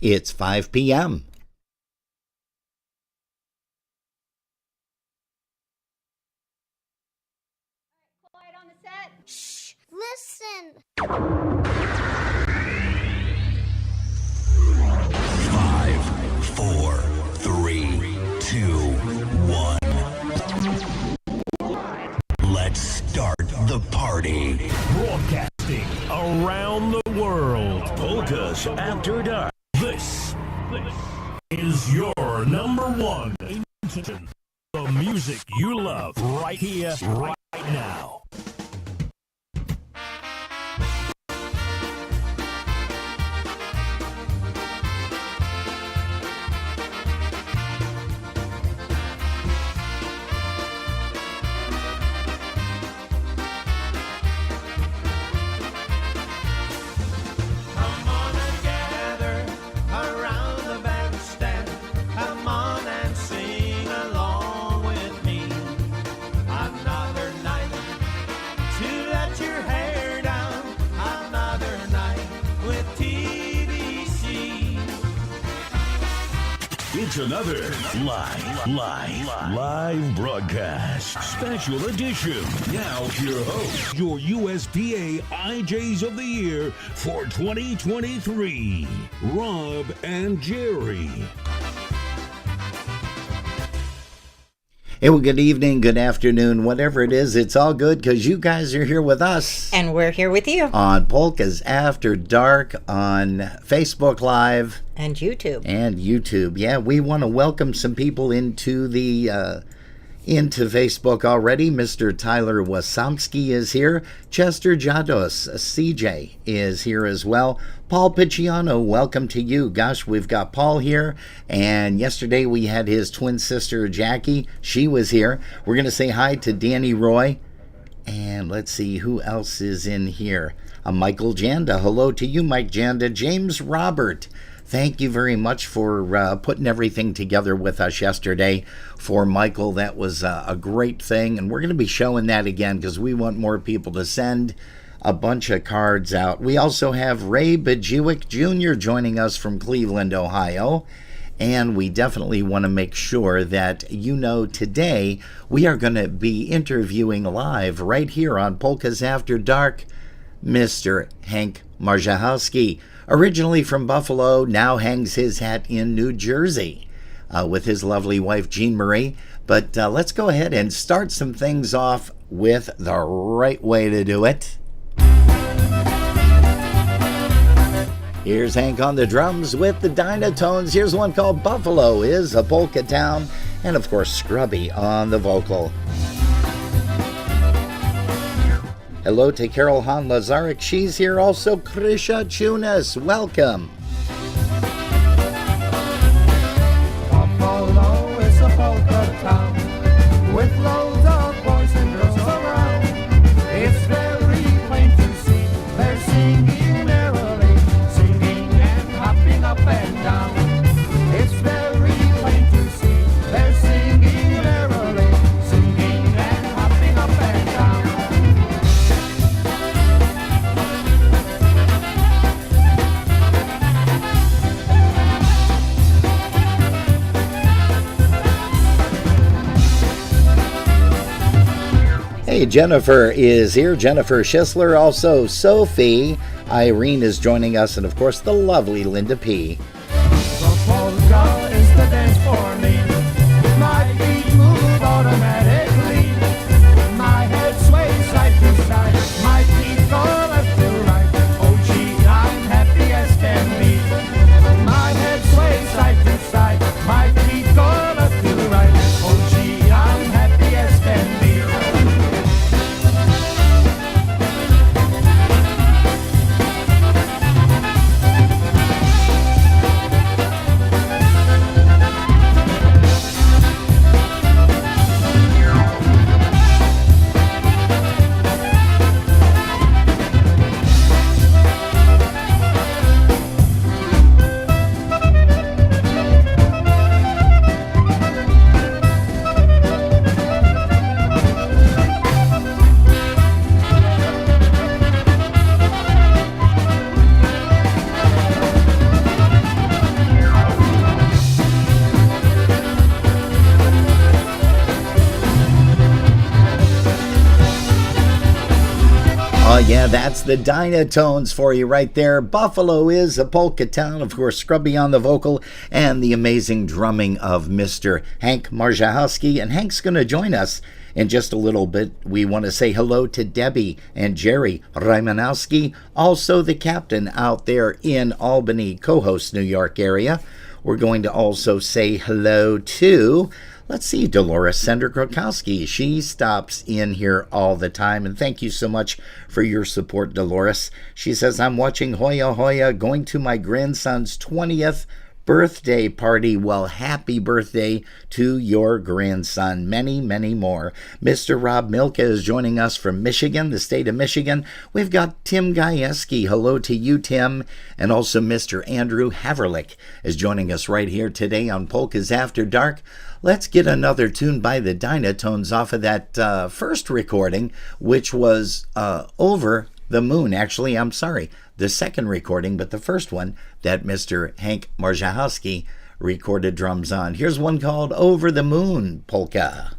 It's 5 p.m. Quiet on the set. Shh, listen. 5, 4, 3, 2, 1. Let's start the party. Broadcasting around the world. Polkas After Dark. This is your number one. The music you love right here, right now. It's another live broadcast. Special edition. Now, your host, your USPA IJs of the Year for 2023, Rob and Jerry. Hey, well, good evening, good afternoon, whatever it is, it's all good because you guys are here with us. And we're here with you. On Polkas After Dark, on Facebook Live. And YouTube. Yeah, we want to welcome some people into Facebook already. Mr. Tyler Wasomski is here. Chester Jados, CJ, is here as well. Paul Picciano, welcome to you. Gosh, we've got Paul here, and yesterday we had his twin sister, Jackie. She was here. We're going to say hi to Danny Roy, and let's see who else is in here. Michael Janda. Hello to you, Mike Janda. James Robert. Thank you very much for putting everything together with us yesterday. For Michael, that was a great thing, and we're going to be showing that again because we want more people to send a bunch of cards out. We also have Ray Bajewick Jr. joining us from Cleveland, Ohio, and we definitely want to make sure that you know today we are going to be interviewing live right here on Polkas After Dark, Mr. Hank Marzuchowski. Originally from Buffalo, now hangs his hat in New Jersey with his lovely wife, Jean Marie. But let's go ahead and start some things off with the right way to do it. Here's Hank on the drums with the Dynatones. Here's one called Buffalo is a Polka Town. And of course, Scrubby on the vocal. Hello to Carol Han Lazarek. She's here also. Krisha Chunas, welcome. Buffalo is a polka town with loads of boys and girls around. It's very plain to see they're singing merrily, singing and hopping up and down. It's very plain to see they're singing merrily, singing and hopping up and down. Hey, Jennifer is here. Jennifer Schisler, also Sophie. Irene is joining us, and of course, the lovely Linda P. The polka is the dance for me. My feet move automatically. My head sways side to side. My feet go left to right. Oh gee, I'm happy as can be. My head sways side to side. My feet go left to right. Oh gee, I'm happy as can be. Yeah, that's the Dynatones for you right there. Buffalo is a polka town. Of course, Scrubby on the vocal and the amazing drumming of Mr. Hank Marzuchowski. And Hank's going to join us in just a little bit. We want to say hello to Debbie and Jerry Rymanowski, also the captain out there in Albany, Cohost, New York area. We're going to also say hello to, let's see, Dolores Sender Krokowski. She stops in here all the time, and thank you so much for your support, Dolores. She says, I'm watching Hoya Hoya, going to my grandson's 20th birthday party. Well, happy birthday to your grandson. Many, many more. Mr. Rob Milka is joining us from Michigan, the state of Michigan. We've got Tim Gajewski. Hello to you, Tim. And also Mr. Andrew Haverlick is joining us right here today on Polkas After Dark. Let's get another tune by the Dynatones off of that first recording, which was Over the Moon. Actually, I'm sorry, the second recording, but the first one that Mr. Hank Marzuchowski recorded drums on. Here's one called Over the Moon Polka.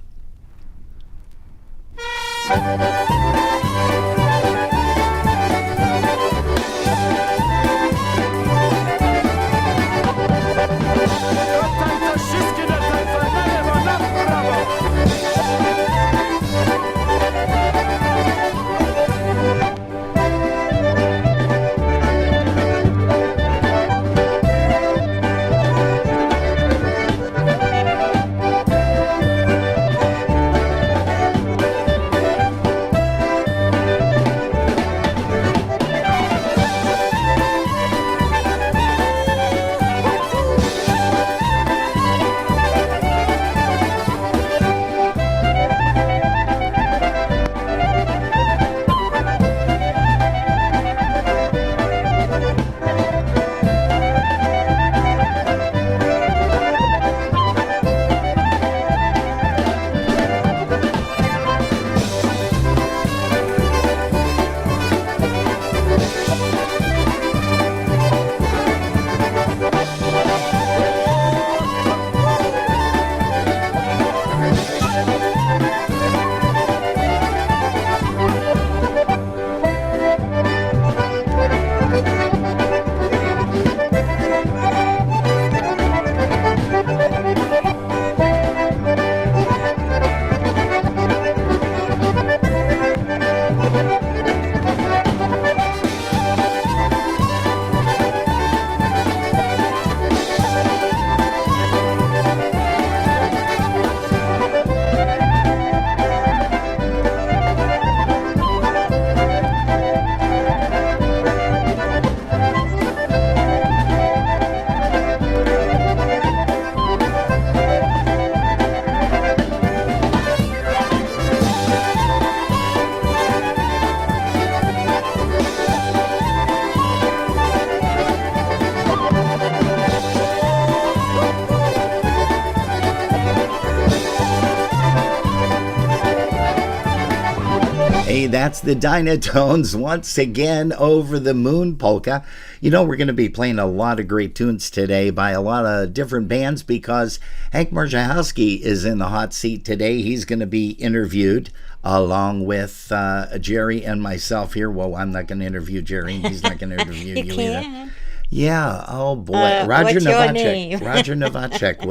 That's the Dynatones once again, Over the Moon Polka. You know, we're going to be playing a lot of great tunes today by a lot of different bands because Hank Marzuchowski is in the hot seat today. He's going to be interviewed along with Jerry and myself here. Well, I'm not going to interview Jerry. He's not going to interview you either. Yeah. Oh boy. Roger Novacek. Roger Novacek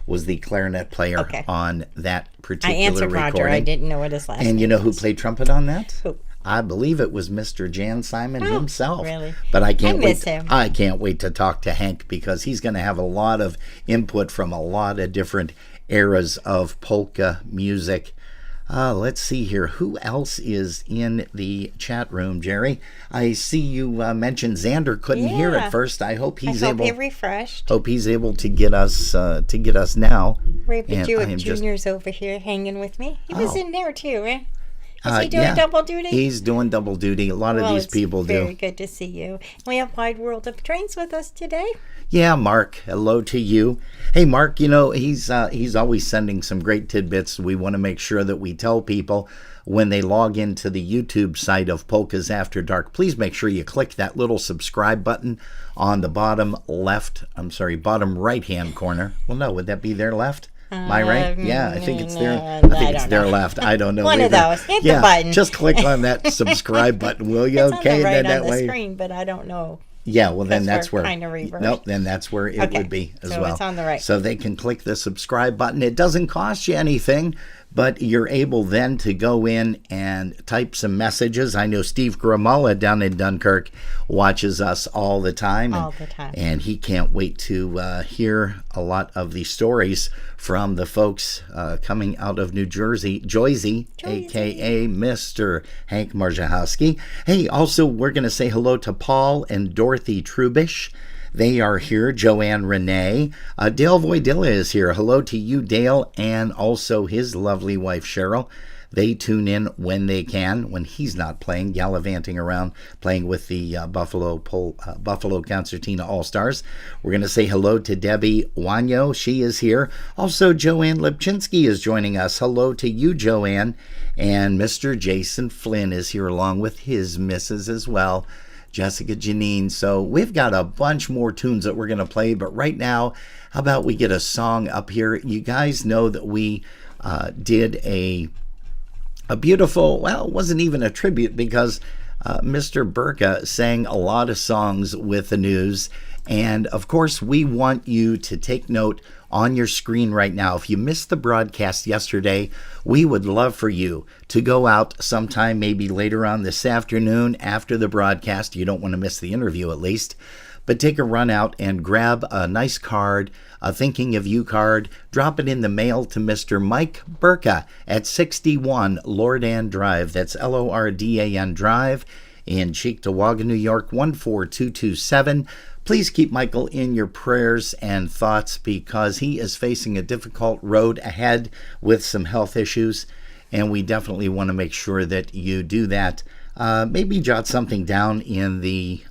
was the clarinet player on that particular I answered recording. Roger. I didn't know what his last name And you know who was. played trumpet on that? Who? I believe it was Mr. Jan Simon himself. Really? But I can't miss wait. him. I can't wait to talk to Hank because he's going to have a lot of input from a lot of different eras of polka music. Let's see here. Who else is in the chat room, Jerry? I see you mentioned Xander couldn't hear at first. I hope he's able. You're refreshed. Hope he's able to get us now. Right, but And you I have am just- Junior's over here hanging with me. He was Oh. in there too, right? Is he doing yeah. double duty? He's doing double duty. A lot of Well, these it's people do. Very good to see you. We have Wide World of Trains with us today. Yeah, Mark, hello to you. Hey, Mark, you know, he's always sending some great tidbits. We want to make sure that we tell people when they log into the YouTube site of Polkas After Dark, please make sure you click that little subscribe button on the bottom right-hand corner. Well, no, would that be their left? Am I right? Yeah, I think it's there. I I think it's don't there know. left. I don't know. One of either. those. Hit the button. Just click on that subscribe button, will you? It's Okay, on the right then that on the way. screen, but I don't know. Yeah, well then Because that's we're where. kinda reversed. Nope, then that's where it Okay, would be as so well. it's on the right. So they can click the subscribe button. It doesn't cost you anything, but you're able then to go in and type some messages. I know Steve Gramalla down in Dunkirk watches us all the time. All the time. And he can't wait to hear a lot of the stories from the folks coming out of New Jersey, Joyzy, a.k.a. Mr. Hank Marzuchowski. Hey, also, we're going to say hello to Paul and Dorothy Trubish. They are here. Joanne Renee. Dale Voidilla is here. Hello to you, Dale, and also his lovely wife, Cheryl. They tune in when they can, when he's not playing, gallivanting around, playing with the Buffalo Concertina All-Stars. We're going to say hello to Debbie Wanyo. She is here. Also, Joanne Lipchinsky is joining us. Hello to you, Joanne. And Mr. Jason Flynn is here along with his missus as well, Jessica Janine. So we've got a bunch more tunes that we're going to play, but right now, how about we get a song up here? You guys know that we did a beautiful, well, it wasn't even a tribute because Mr. Burka sang a lot of songs with the news. And of course, we want you to take note on your screen right now. If you missed the broadcast yesterday, we would love for you to go out sometime, maybe later on this afternoon after the broadcast. You don't want to miss the interview at least. But take a run out and grab a nice card, a Thinking of You card, drop it in the mail to Mr. Mike Burka at 61 Lordan Drive. That's Lordan Drive in Cheektowaga, New York, 14227. Please keep Michael in your prayers and thoughts because he is facing a difficult road ahead with some health issues, and we definitely want to make sure that you do that. Maybe jot something down in the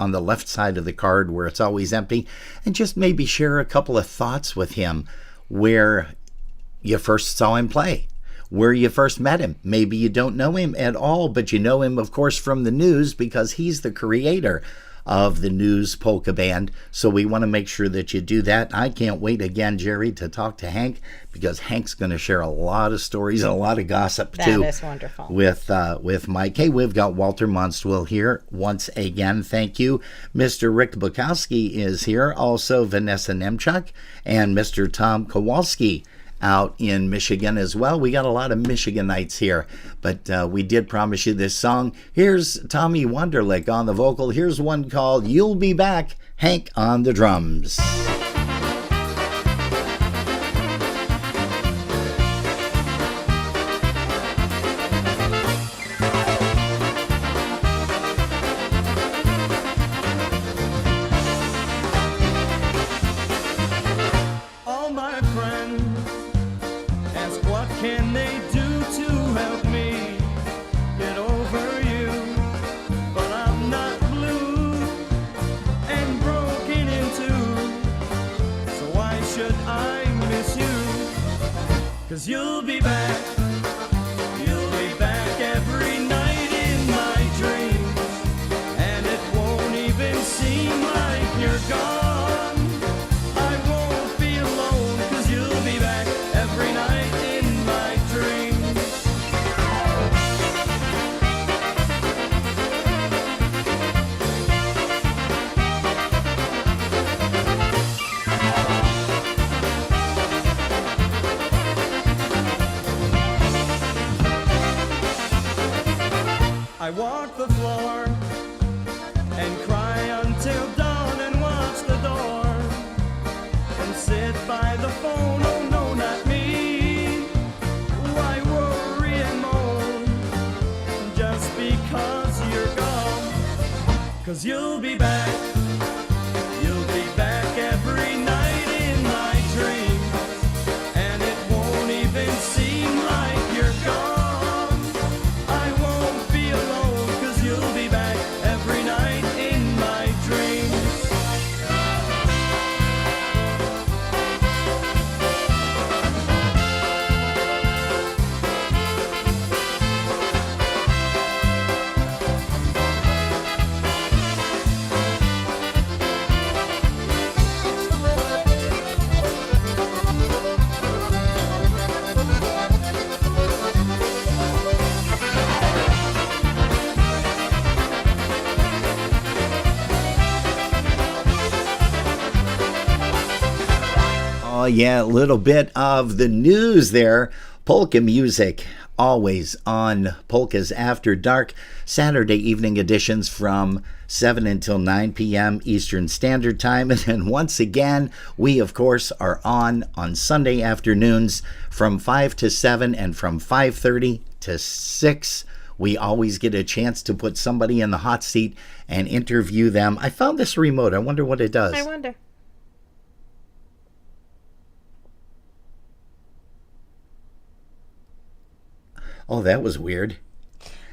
on the left side of the card where it's always empty, and just maybe share a couple of thoughts with him where you first saw him play, where you first met him. Maybe you don't know him at all, but you know him, of course, from the news because he's the creator of the News Polka Band. So we want to make sure that you do that. I can't wait again, Jerry, to talk to Hank because Hank's going to share a lot of stories and a lot of gossip too. That is wonderful. With Mike. Hey, we've got Walter Monstwil here once again. Thank you. Mr. Rick Bukowski is here. Also Vanessa Nemchuk and Mr. Tom Kowalski out in Michigan as well. We got a lot of Michiganites here, but we did promise you this song. Here's Tommy Wonderlick on the vocal. Here's one called You'll Be Back, Hank on the drums. All my friends ask what can they do to help me get over you, but I'm not blue and broken in two, so why should I miss you? 'Cause you'll be back every night in my dreams, and it won't even seem like you're gone. I won't be alone, 'cause you'll be back every night in my dreams. I walk the floor and cry until dawn and watch the door and sit by the phone. Oh no, not me. Why worry and moan just because you're gone? 'Cause you'll be back every night in my dreams, and it won't even seem like you're gone. I won't be alone, 'cause you'll be back every night in my dreams. yeah, a little bit of the news there. Polka music, always on Polkas After Dark, Saturday evening editions from 7 until 9 p.m. Eastern Standard Time. And then once again, we, of course, are on Sunday afternoons from 5 to 7 and from 5:30 to 6. We always get a chance to put somebody in the hot seat and interview them. I found this remote. I wonder what it does. I wonder. Oh, that was weird.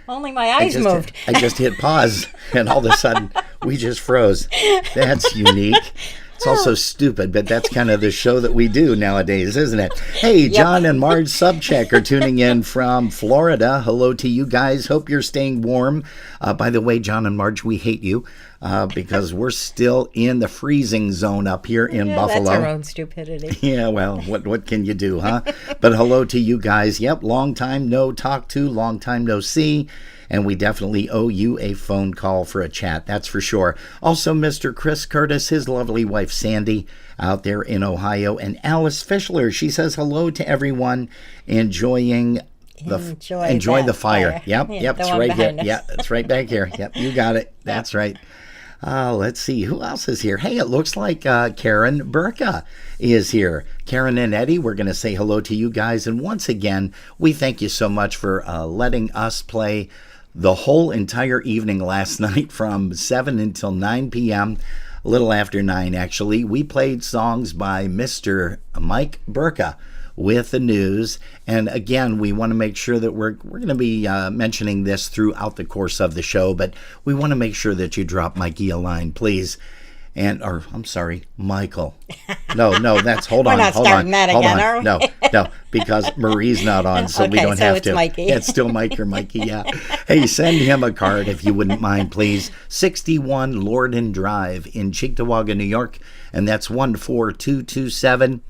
Only my eyes moved. I just hit pause, and all of a sudden, we just froze. That's unique. It's also stupid, but that's kind of the show that we do nowadays, isn't it? Hey, John and Marge Subcheck are tuning in from Florida. Hello to you guys. Hope you're staying warm. By the way, John and Marge, we hate you because we're still in the freezing zone up here in Buffalo. That's our own stupidity. Yeah, well, what can you do, huh? But hello to you guys. Yep, long time no talk to, long time no see. And we definitely owe you a phone call for a chat, that's for sure. Also, Mr. Chris Curtis, his lovely wife Sandy out there in Ohio, and Alice Fischler. She says hello to everyone, enjoy the fire. Yep, it's right here. Yeah, it's right back here. Yep, you got it. That's right. Let's see, who else is here? Hey, it looks like Karen Burka is here. Karen and Eddie, we're going to say hello to you guys. And once again, we thank you so much for letting us play the whole entire evening last night from 7 until 9 p.m., a little after 9 actually. We played songs by Mr. Mike Burka with the news. And again, we want to make sure that we're going to be mentioning this throughout the course of the show, but we want to make sure that you drop Mikey a line, please. I'm sorry, Michael. No, that's, hold on. We're not starting that again, are we? No, because Marie's not on, so we don't have to. Mikey. It's still Mike or Mikey, yeah. Hey, send him a card if you wouldn't mind, please. 61 Lorden Drive in Cheektowaga, New York, and that's 14227.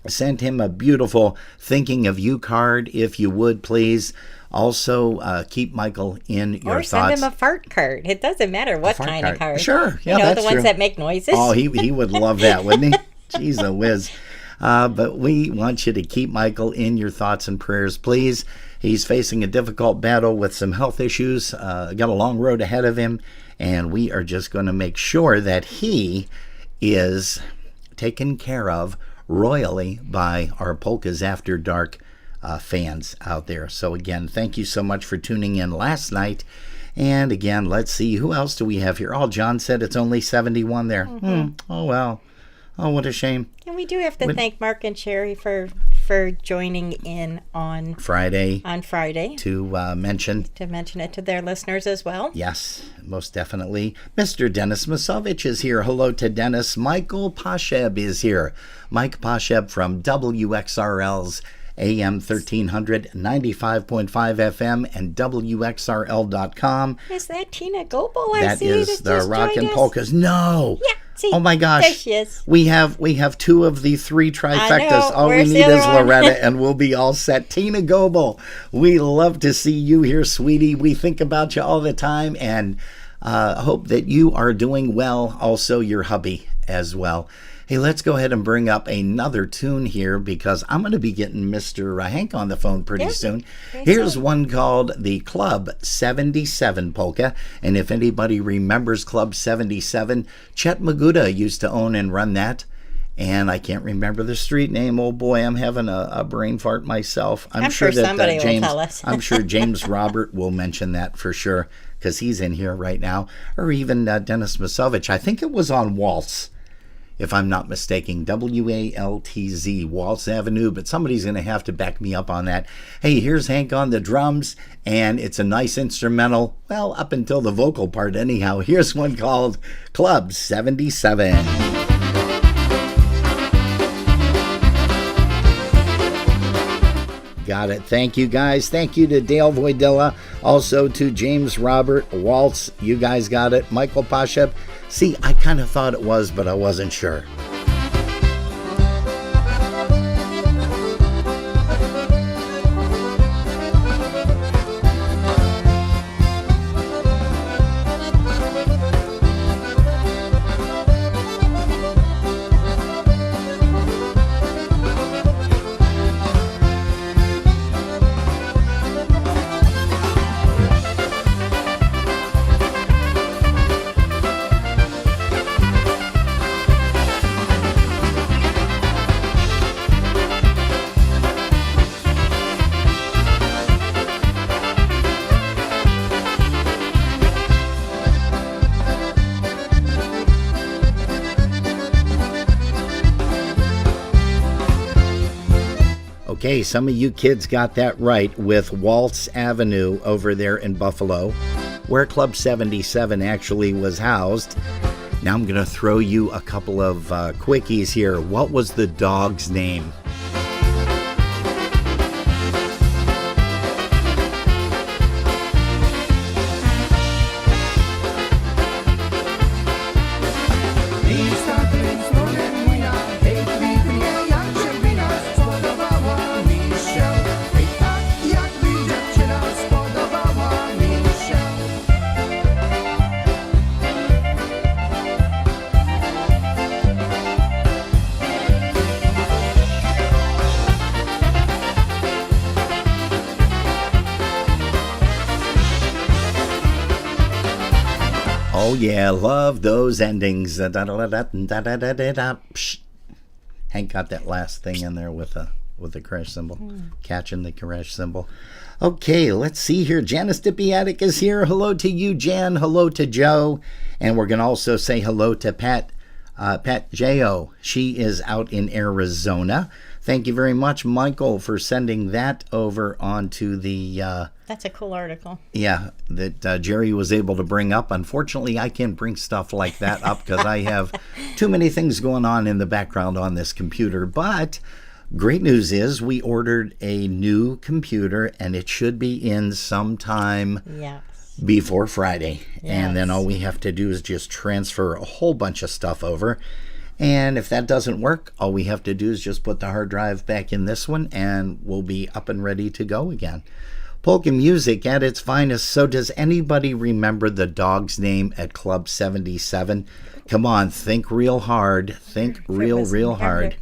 Send him a beautiful Thinking of You card, if you would, please. Also, keep Michael in your thoughts. Or send him a fart card. It doesn't matter what kind of card. Sure, yeah, that's the ones true. that make noises. Oh, he would love that, wouldn't he? Jeez, a whiz. But we want you to keep Michael in your thoughts and prayers, please. He's facing a difficult battle with some health issues. Got a long road ahead of him, and we are just going to make sure that he is taken care of royally by our Polkas After Dark fans out there. So again, thank you so much for tuning in last night. And again, let's see, who else do we have here? Oh, John said it's only 71 there. Oh, well. Oh, what a shame. And we do have to thank Mark and Sherry for joining in on Friday. To mention it to their listeners as well. Yes, most definitely. Mr. Dennis Masovich is here. Hello to Dennis. Michael Pasheb is here. Mike Pasheb from WXRL's AM 1300, 95.5 FM, and WXRL.com. Is that Tina Goebel? That is the Rockin' Polkas. No. Yeah. See, oh my gosh. There she is. We have 2 of the 3 trifectas. All we Where's need the is other one? Loretta, and we'll be all set. Tina Goebel, we love to see you here, sweetie. We think about you all the time, and hope that you are doing well. Also, your hubby as well. Hey, let's go ahead and bring up another tune here, because I'm going to be getting Mr. Hank on the phone pretty soon. Here's one called the Club 77 Polka. And if anybody remembers Club 77, Chet Maguda used to own and run that. And I can't remember the street name. Oh boy, I'm having a brain fart myself. I'm sure that somebody will James, tell us. I'm sure James Robert will mention that for sure, because he's in here right now. Or even Dennis Masovich. I think it was on Waltz, if I'm not mistaken, WALTZ, Waltz Avenue, but somebody's going to have to back me up on that. Hey, here's Hank on the drums, and it's a nice instrumental, well, up until the vocal part anyhow. Here's one called Club 77. Got it. Thank you, guys. Thank you to Dale Voidilla, also to James Robert, Waltz. You guys got it. Michael Pashep. See, I kind of thought it was, but I wasn't sure. Okay, some of you kids got that right with Waltz Avenue over there in Buffalo, where Club 77 actually was housed. Now I'm going to throw you a couple of quickies here. What was the dog's name? Oh yeah, love those endings. Hank got that last thing in there with the crash cymbal, catching the crash cymbal. Okay, let's see here. Janice Dipiatic is here. Hello to you, Jan. Hello to Joe, and we're gonna also say hello to Pat Jo. She is out in Arizona. Thank you very much, Michael, for sending that over onto the. That's a cool article. Yeah, that Jerry was able to bring up. Unfortunately, I can't bring stuff like that up because I have too many things going on in the background on this computer. But great news is we ordered a new computer, and it should be in sometime before Friday. Yes. And then all we have to do is just transfer a whole bunch of stuff over. And if that doesn't work, all we have to do is just put the hard drive back in this one, and we'll be up and ready to go again. Polka music at its finest. So does anybody remember the dog's name at Club 77? Come on, think real hard. Think real hard.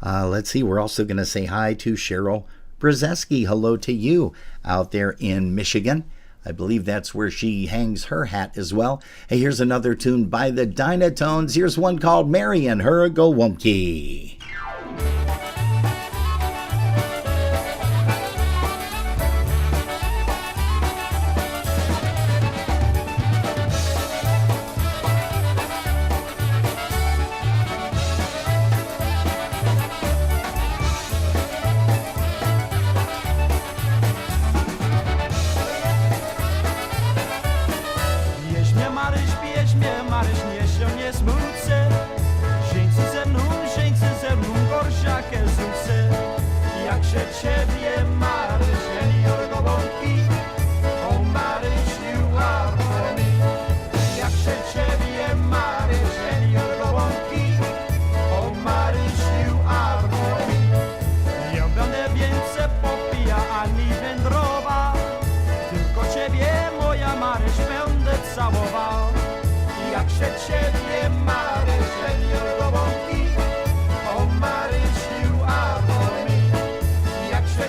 Let's see. We're also going to say hi to Cheryl Brzeski. Hello to you out there in Michigan. I believe that's where she hangs her hat as well. Hey, here's another tune by the Dynatones. Here's one called Mary and Her Gołąbki. Ciebie Maryś, Jenior Gołąbki, o Maryś, you are for me. Jak się Ciebie Maryś, Jenior Gołąbki, o Maryś, you are for me. Ja będę więcej popija, ani wędrowa, tylko Ciebie, moja Maryś, będę całował. Jak się Ciebie Maryś, Jenior Gołąbki, o Maryś, you are for me. Jak się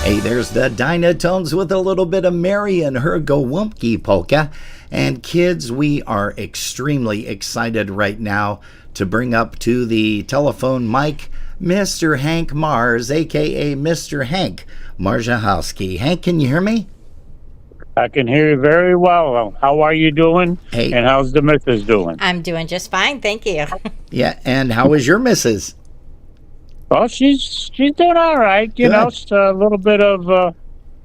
Hey, there's the Dynatones with a little bit of Mary and her Gołąbki polka. And kids, we are extremely excited right now to bring up to the telephone mic Mr. Hank Mars, a.k.a. Mr. Hank Marzuchowski. Hank, can you hear me? I can hear you very well. How are you doing? Hey. And how's the missus doing? I'm doing just fine, thank you. Yeah, and how is your missus? Well, she's doing all right. You Good. know, it's a little bit of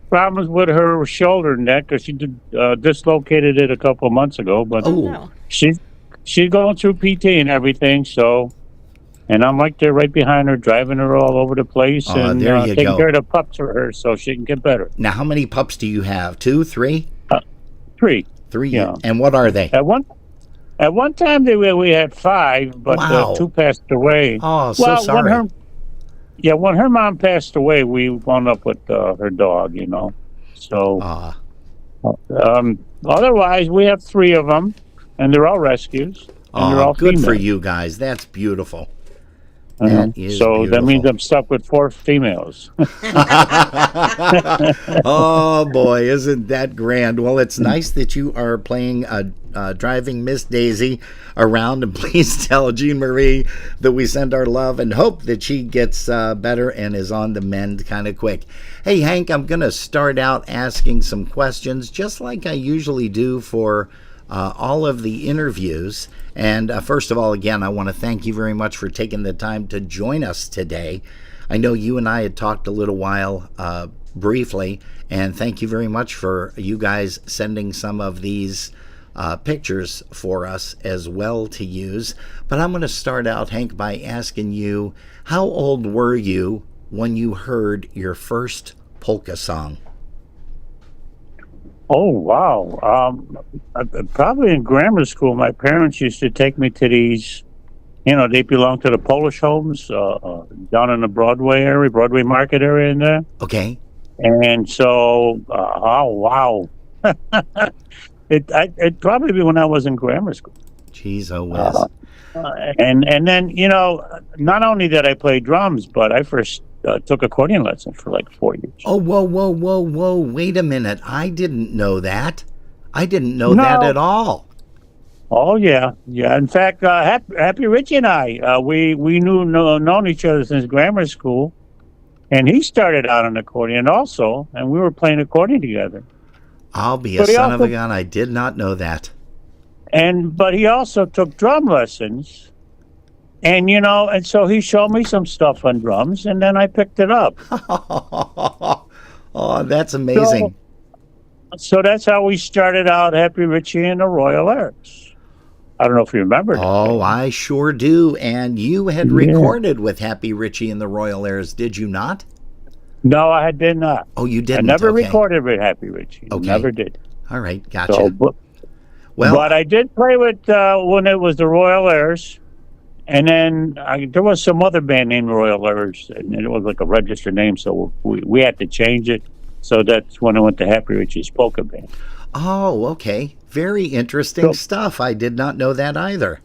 problems with her shoulder and neck because she dislocated it a couple of months ago. But Oh. No. she's going through PT and everything. So, and I'm right there, right behind her, driving her all over the place Oh, and there you taking go. care of the pups for her so she can get better. Now, how many pups do you have? 2, 3? 3. 3. Yeah. And what are they? At one time we had 5, but Wow. 2 passed away. Oh, so sorry. When her mom passed away, we wound up with her dog, you know. So, Ah, otherwise, we have 3 of them, and they're all rescues, and they're all good for female. you guys. That's beautiful. Uh-huh. That is So that means beautiful. I'm stuck with 4 females. Oh boy, isn't that grand? Well, it's nice that you are playing driving Miss Daisy around, and please tell Jean Marie that we send our love and hope that she gets better and is on the mend kind of quick. Hey Hank, I'm gonna start out asking some questions just like I usually do for all of the interviews. And first of all, again, I want to thank you very much for taking the time to join us today. I know you and I had talked a little while briefly, and thank you very much for you guys sending some of these pictures for us as well to use. But I'm going to start out, Hank, by asking you, how old were you when you heard your first polka song? Oh, wow. Probably in grammar school, my parents used to take me to these, you know, they belong to the Polish homes down in the Broadway area, Broadway Market area in there. Okay. And so, oh, wow. It'd probably be when I was in grammar school. Jeez, oh whiz. And then, you know, not only did I play drums, but I first took accordion lessons for like 4 years. Oh, whoa. Wait a minute. I didn't know that. I didn't know No. that at all. Oh, yeah. Yeah. In fact, Happy Richie and I, we known each other since grammar school. And he started out on accordion also, and we were playing accordion together. I'll be a But he son of a also- gun. I did not know that. But he also took drum lessons. And, you know, and so he showed me some stuff on drums, and then I picked it up. Oh, that's amazing. So that's how we started out, Happy Richie and the Royal Airs. I don't know if you remember that. Oh, I sure do. And you had recorded with Happy Richie and the Royal Airs, did you not? No, I did not. Oh, you I didn't? never Okay. recorded with Happy Richie. Okay. Never did. All right, gotcha. So, well, but I did play with when it was the Royal Airs. And then there was some other band named Royal Airs, and it was like a registered name, so we had to change it. So that's when I went to Happy Richie's Polka Band. oh, okay. Very interesting stuff. I did not know that either.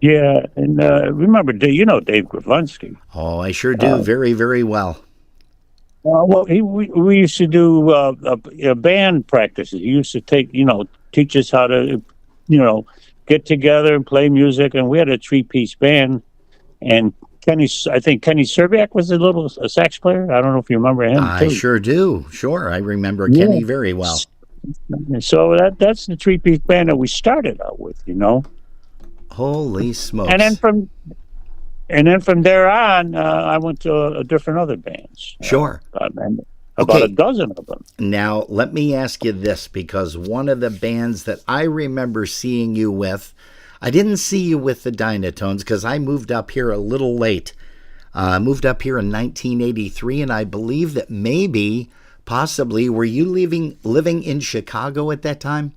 Yeah, and remember, you know Dave Grafonsky. Oh, I sure do. Very, very well. Well, we used to do band practices. He used to teach us how to, get together and play music. And we had a 3-piece band. And I think Kenny Serbiak was a sax player. I don't know if you remember him. I too. sure do. Sure. I remember Kenny very well. So that's the 3-piece band that we started out with, Holy smokes. And then from there on, I went to different other bands. Sure. About Okay. a dozen of them. Now, let me ask you this, because one of the bands that I remember seeing you with, I didn't see you with the Dynatones because I moved up here a little late. I moved up here in 1983, and I believe that possibly, were you living in Chicago at that time?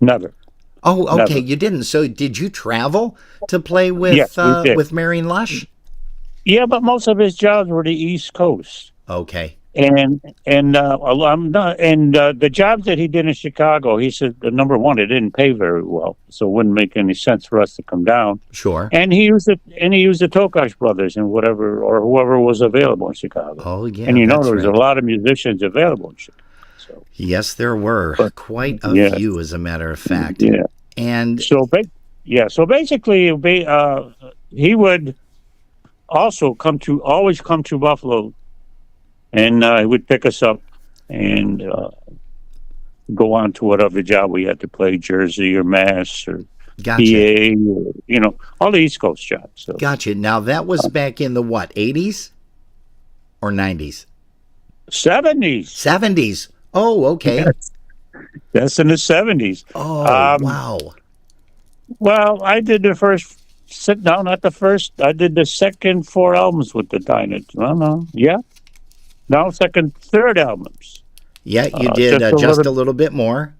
Never. Oh, okay, Never. you didn't. So did you travel to play with Yes, we did. with Marion Lush? Yeah, but most of his jobs were the East Coast. Okay. I'm not, and the jobs that he did in Chicago, he said, number one, it didn't pay very well, so it wouldn't make any sense for us to come down. Sure. And he used the Tokash brothers and whatever or whoever was available in Chicago. Oh, yeah, And that's there was right. a lot of musicians available in Chicago. So Yes, there were quite a yeah, few, as a matter of fact. yeah. And So so basically, he would also always come to Buffalo, and he would pick us up and go on to whatever job we had to play, Jersey or Mass or gotcha. PA, or, all the East Coast jobs. So. Gotcha. Now, that was back in the what, 80s or 90s? 70s. 70s. Oh, okay. That's in the 70s. Oh, wow. Well, I did the first sit down at the first. I did the second 4 albums with the Dynat. No, yeah. Now third albums. Yeah, you did just a little bit more.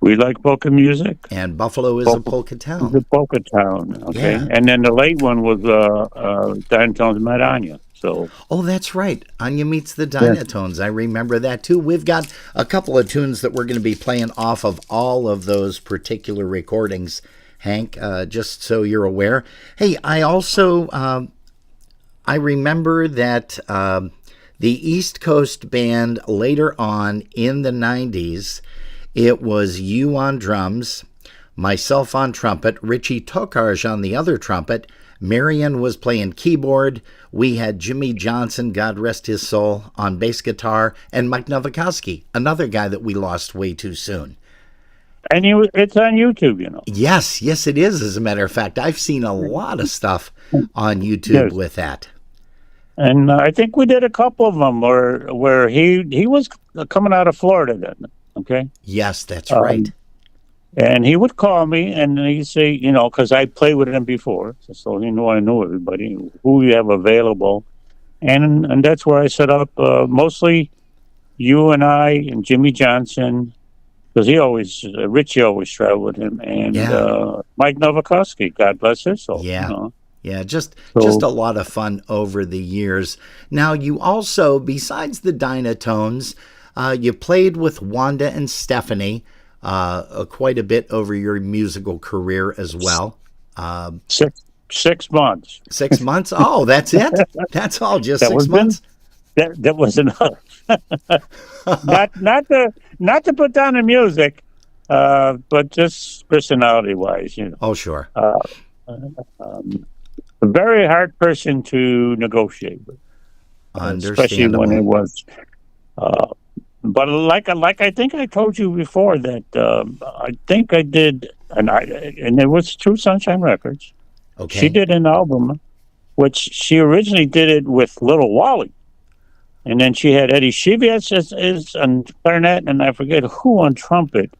We like polka music. And Buffalo is a polka town. The polka town, okay. Yeah. And then the late one was Dynatones Met Anya. So. Oh, that's right. Anya Meets the Dynatones. I remember that too. We've got a couple of tunes that we're going to be playing off of all of those particular recordings, Hank, just so you're aware. Hey, I also, I remember that the East Coast band later on in the 90s, it was you on drums, myself on trumpet, Richie Tokarz on the other trumpet, Marion was playing keyboard, we had Jimmy Johnson, God rest his soul, on bass guitar, and Mike Nowakowski, another guy that we lost way too soon. And it's on YouTube, Yes, it is, as a matter of fact. I've seen a lot of stuff on YouTube with that. And I think we did a couple of them where he was coming out of Florida then, okay? Yes, that's right. And he would call me and he'd say, because I played with him before, so he knew I knew everybody, who we have available. And that's where I set up mostly you and I and Jimmy Johnson, because Richie always traveled with him, and Mike Nowakowski, God bless his soul. Yeah. Yeah, just a lot of fun over the years. Now, you also, besides the Dynatones, you played with Wanda and Stephanie quite a bit over your musical career as well. 6 months. 6 months? Oh, that's it? That's all, just 6 months? That was enough. not to put down the music, but just personality-wise, Oh, sure. A very hard person to negotiate with, especially when it was. But like I think I told you before that I think I did, and it was True Sunshine Records. Okay. She did an album, which she originally did it with Little Wally, and then she had Eddie Shivets as on clarinet, and I forget who on trumpet.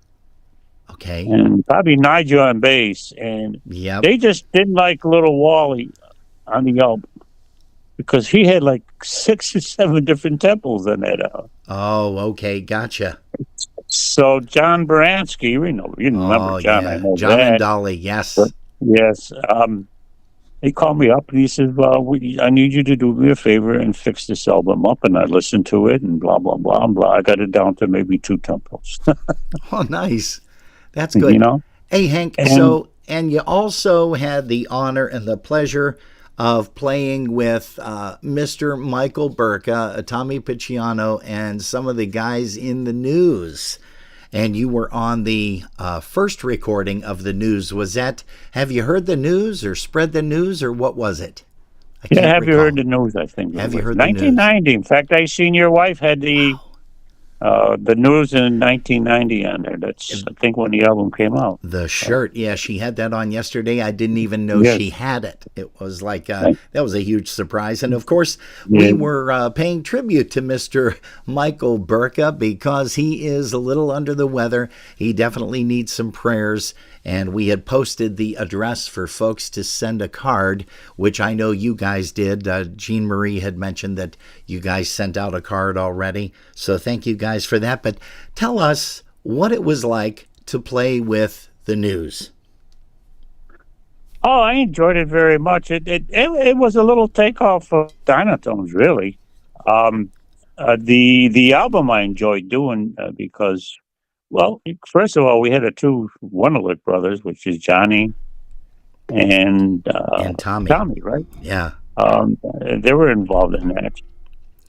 Okay. And probably Nigel on bass, and they just didn't like Little Wally on the album because he had like 6 or 7 different tempos in that album. Oh, okay, gotcha. So John Baranski, you remember John? I know John that. and Dolly, yes. But, yes. He called me up and he said, "Well, I need you to do me a favor and fix this album up." And I listened to it and blah blah blah blah. I got it down to maybe 2 tempos. Oh, nice. That's good. Hey, Hank, and you also had the honor and the pleasure of playing with Mr. Michael Burka, Tommy Picciano, and some of the guys in the News. And you were on the first recording of the News. Was that, have you heard the News or spread the news, or what was it? Have you heard the News, I think. Have you heard 1990. The News? In fact, I seen your wife had the News in 1990 on there. That's, I think, when the album came out. The shirt, yeah, she had that on yesterday. I didn't even know she had it. It was like, that was a huge surprise. And of course, we were paying tribute to Mr. Michael Burka because he is a little under the weather. He definitely needs some prayers. And we had posted the address for folks to send a card, which I know you guys did. Jean Marie had mentioned that you guys sent out a card already. So thank you guys for that. But tell us what it was like to play with the News. Oh, I enjoyed it very much. It was a little takeoff of Dynatones, really. The album I enjoyed doing because, well, first of all, we had the two Wonderlick brothers, which is Johnny and Tommy. Tommy, right? Yeah. They were involved in that.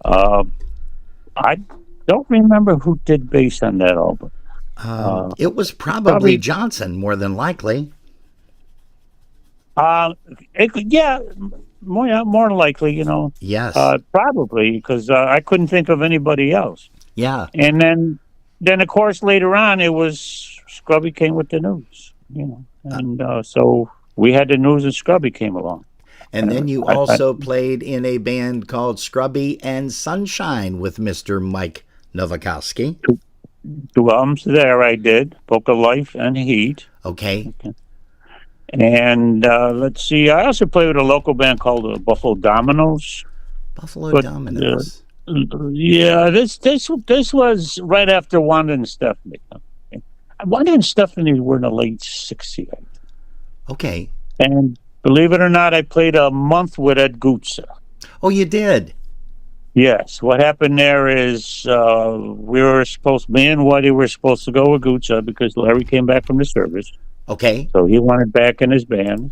I don't remember who did bass on that album. It was probably- Johnson, more than likely. Yeah, more likely, Yes. probably because I couldn't think of anybody else. Yeah. And then of course later on it was Scrubby came with the news, and so we had the news and Scrubby came along. And then you also played in a band called Scrubby and Sunshine with Mr. Mike Novakowski. Two albums there I did, Polka Life and Heat. Okay. And let's see, I also played with a local band called the Buffalo Dominoes. Buffalo Dominoes. Yeah, this was right after Wanda and Stephanie. Wanda and Stephanie were in the late 60s. Okay. And believe it or not, I played a month with Ed Gutza. Oh, you did? Yes. What happened there is me and Whitey were supposed to go with Gutza because Larry came back from the service. Okay. So he wanted back in his band.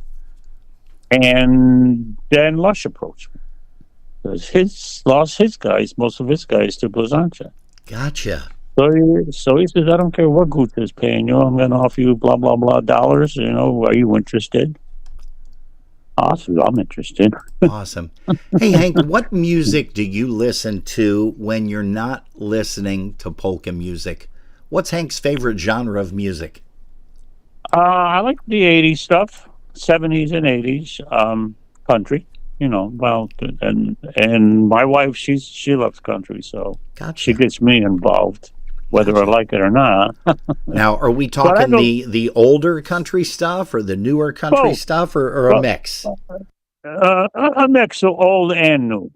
And then Lush approached me. Because most of his guys to Blazoncha. Gotcha. So he says, I don't care what Gutza is paying you. I'm going to offer you blah, blah, blah dollars. Are you interested? Awesome. I'm interested. Awesome. Hey, Hank, what music do you listen to when you're not listening to polka music? What's Hank's favorite genre of music? I like the 80s stuff, 70s and 80s, country, and my wife, she loves country, so Gotcha. she gets me involved, whether I like it or not. Now, are we talking the older country stuff or the newer country stuff or a mix? A mix of old and new.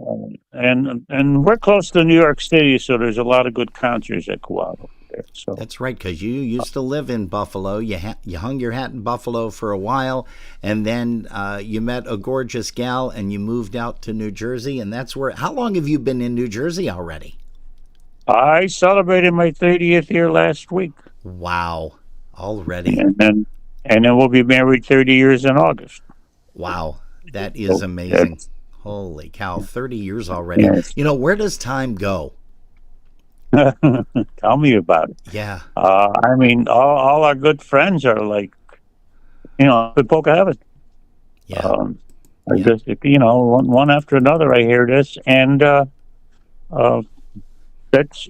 And we're close to New York City, so there's a lot of good concerts that go out over there. So That's right, because you used to live in Buffalo. You hung your hat in Buffalo for a while, and then you met a gorgeous gal, and you moved out to New Jersey, and that's where. How long have you been in New Jersey already? I celebrated my 30th year last week. Wow, already. And then we'll be married 30 years in August. Wow, that is amazing. Holy cow, 30 years already. Yes. Where does time go? Tell me about it. Yeah. I mean, all our good friends are like, good polka heaven. Yeah. I just, one after another, I hear this, and that's,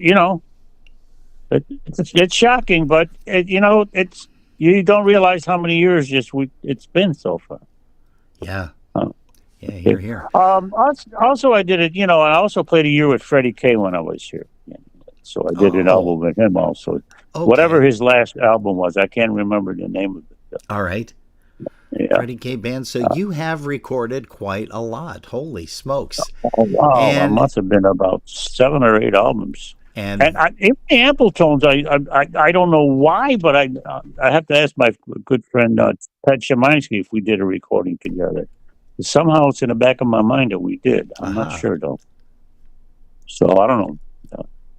it's shocking, but it's you don't realize how many years it's been so far. Yeah. Yeah, here. Also, I did it. I also played a year with Freddie K when I was here. So I did an album with him also. Okay. Whatever his last album was, I can't remember the name of it. All right. Yeah. Freddie K Band. So you have recorded quite a lot. Holy smokes. Oh, wow. And- It must have been about 7 or 8 albums. And in the ample tones, I don't know why, but I have to ask my good friend Ted Shemansky if we did a recording together. Somehow it's in the back of my mind that we did. I'm not sure though. So I don't know.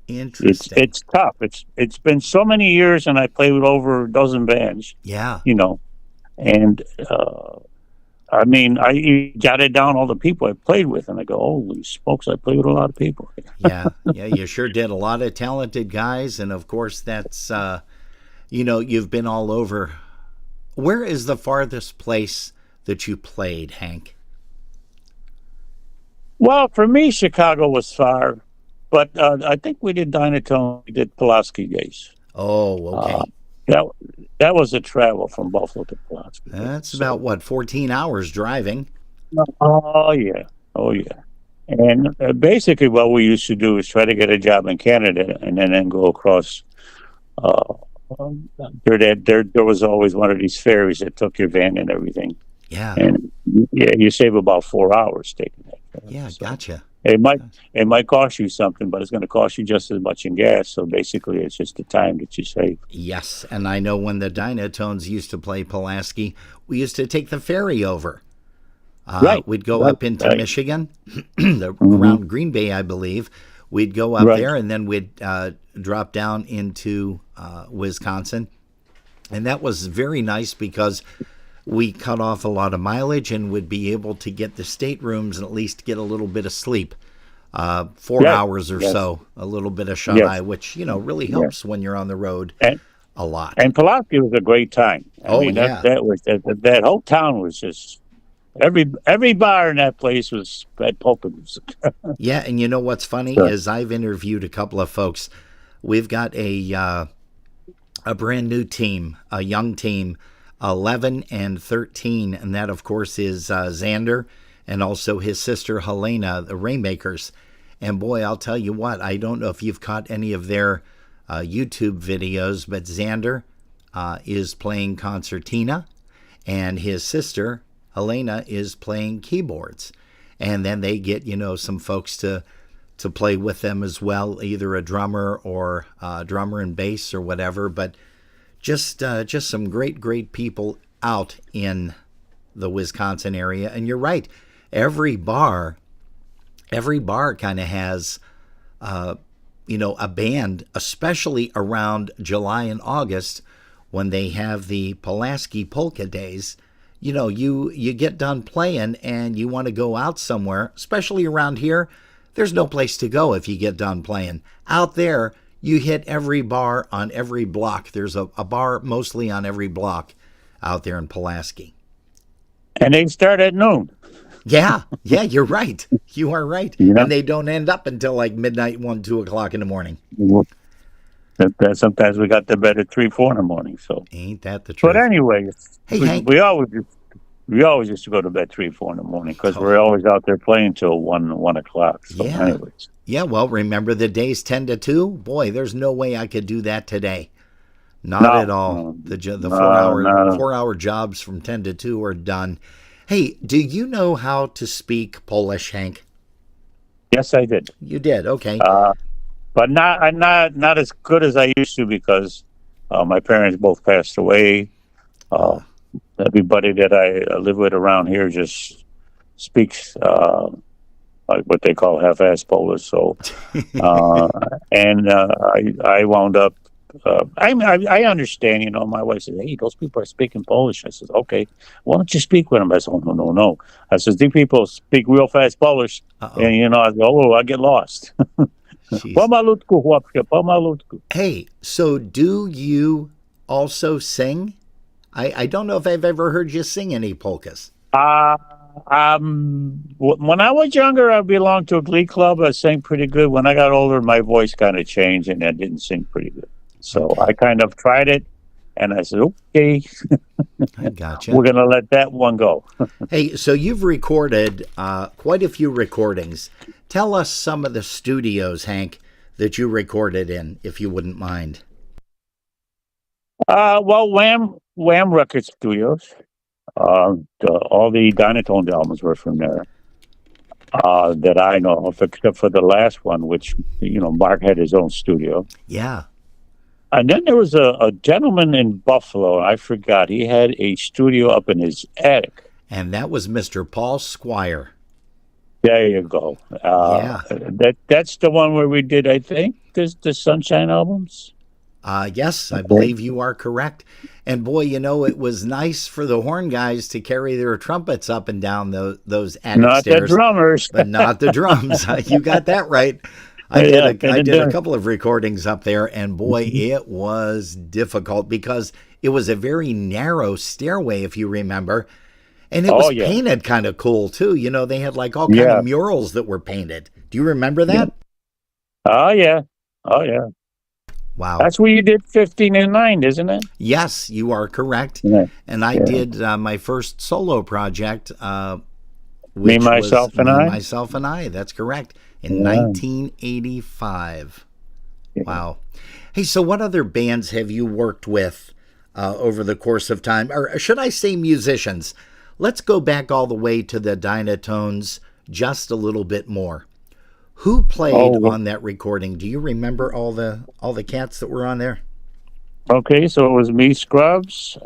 interesting. It's tough. It's been so many years, and I played with over a dozen bands. Yeah. And I mean, I jotted down all the people I played with, and I go, holy smokes, I played with a lot of people. Yeah, you sure did. A lot of talented guys, and of course, that's you've been all over. Where is the farthest place that you played, Hank? Well, for me, Chicago was far, but I think we did Dynatone, we did Pulaski Days. Oh, okay. That was a travel from Buffalo to Pulaski. That's about, 14 hours driving? Oh, yeah. And basically what we used to do is try to get a job in Canada and then go across. There was always one of these ferries that took your van and everything. Yeah. And you save about 4 hours taking that. Yeah, gotcha. It might cost you something, but it's going to cost you just as much in gas. So basically, it's just the time that you save. Yes, and I know when the Dynatones used to play Pulaski, we used to take the ferry over. Right. We'd go up into Michigan, around Green Bay, I believe. we'd go up Right. there, and then we'd drop down into Wisconsin. And that was very nice because we cut off a lot of mileage and would be able to get the staterooms and at least get a little bit of sleep. 4 Yes, hours or yes. so, a little bit of shut Yes. eye, which, really helps when you're on the road And, a lot. and Pulaski was a great time. Yeah. That whole town was just every bar in that place was had polka music. Yeah, and you know what's funny Sure. is I've interviewed a couple of folks. We've got a brand new team, a young team, 11 and 13, and that of course is Xander and also his sister Helena, the Rainmakers. And boy, I'll tell you what, I don't know if you've caught any of their YouTube videos, but Xander is playing concertina, and his sister Helena is playing keyboards. And then they get, some folks to play with them as well, either a drummer or drummer and bass or whatever. But just some great people out in the Wisconsin area. And you're right, every bar kind of has a band, especially around July and August when they have the Pulaski Polka Days. You get done playing and you want to go out somewhere, especially around here. There's no place to go if you get done playing. Out there, you hit every bar on every block. There's a bar mostly on every block out there in Pulaski. And they start at noon. Yeah, you're right. You are right. Yeah. And they don't end up until like midnight, 1, 2 o'clock in the morning. Sometimes we got to bed at 3, 4 in the morning. So, Ain't that the truth? but anyway, Hey, we, Hank. we always used to go to bed 3, 4 in the morning because we're always out there playing till 1 o'clock. So, Yeah. anyways, Yeah, well, remember the days 10 to 2? Boy, there's no way I could do that today. Not No, at all. no. The No, 4-hour no. 4-hour jobs from 10 to 2 are done. Hey, do you know how to speak Polish, Hank? yes, I did. You did. Okay. But not as good as I used to because my parents both passed away. Everybody that I live with around here just speaks like what they call half-ass Polish. So, I wound up. I understand. My wife says, "Hey, those people are speaking Polish." I says, "Okay, why don't you speak with them?" I said, "Oh, no." I says, "These people speak real fast Polish," Uh-oh. and I go, "Oh, I get lost." Jeez. Pomalutku, chłopcze, pomalutku. Hey, so do you also sing? I don't know if I've ever heard you sing any polkas. When I was younger, I belonged to a glee club. I sang pretty good. When I got older, my voice kind of changed, and I didn't sing pretty good. So I kind of tried it, and I said, "Okay, I gotcha. we're gonna let that one go." Hey, so you've recorded quite a few recordings. Tell us some of the studios, Hank, that you recorded in, if you wouldn't mind. Well, Wham Record Studios. All the Dynatone albums were from there. That I know of, except for the last one, which Mark had his own studio. Yeah. And then there was a gentleman in Buffalo. I forgot. He had a studio up in his attic. And that was Mr. Paul Squire. There you go. Yeah. That's the one where we did, I think, the Sunshine albums. Yes, I believe you are correct. And boy, it was nice for the horn guys to carry their trumpets up and down those attic Not the stairs. drummers. But not the drums. You got that right. I did a couple of recordings up there, and boy, it was difficult because it was a very narrow stairway, if you remember. And it was painted kind of cool, too. They had like all kind of murals that were painted. Do you remember that? Oh, yeah. Wow. That's where you did 15 and 9, isn't it? Yes, you are correct. Yeah. And I did my first solo project, Me, Myself, and I? Myself, and I. That's correct. In 1985. Yeah. Wow. Hey, so what other bands have you worked with over the course of time? Or should I say musicians? Let's go back all the way to the Dynatones just a little bit more. Who played on that recording? Do you remember all the cats that were on there? Okay, so it was me, Scrubs,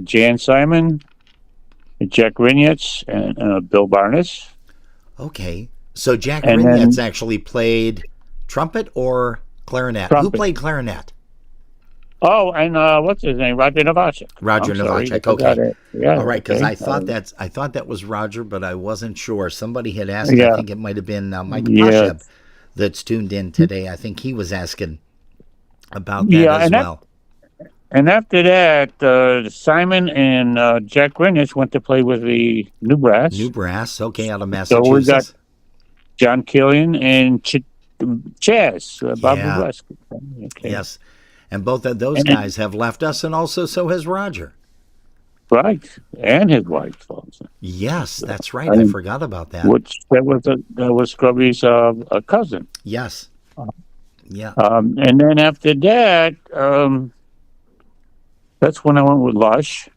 Jan Simon, Jack Rinyetz, and Bill Barnes. Okay. So Jack And Rinyetz then- actually played Trumpet or clarinet? Who Trumpet. played clarinet? Oh, and what's his name? Roger Novacek. Roger I'm sorry, Novacek. I forgot Okay. it. Yeah. All right, because okay. I thought that was Roger, but I wasn't sure. Somebody had asked. Yeah. I think it might have been Mike Yeah. Pasheb that's tuned in today. I think he was asking about that Yeah, as and well. And after that, Simon and Jack Grinish went to play with the New Brass. New Brass, okay, out of So we got Massachusetts. John Killian and Chaz, Bob Yeah. West. Okay. Yes, and both of those guys have left us, and also so has Roger. Right, and his wife also. Yes, that's right. I forgot about that. Which that was Scrubby's cousin. Yes. Yeah. And then after that, that's when I went with Lush.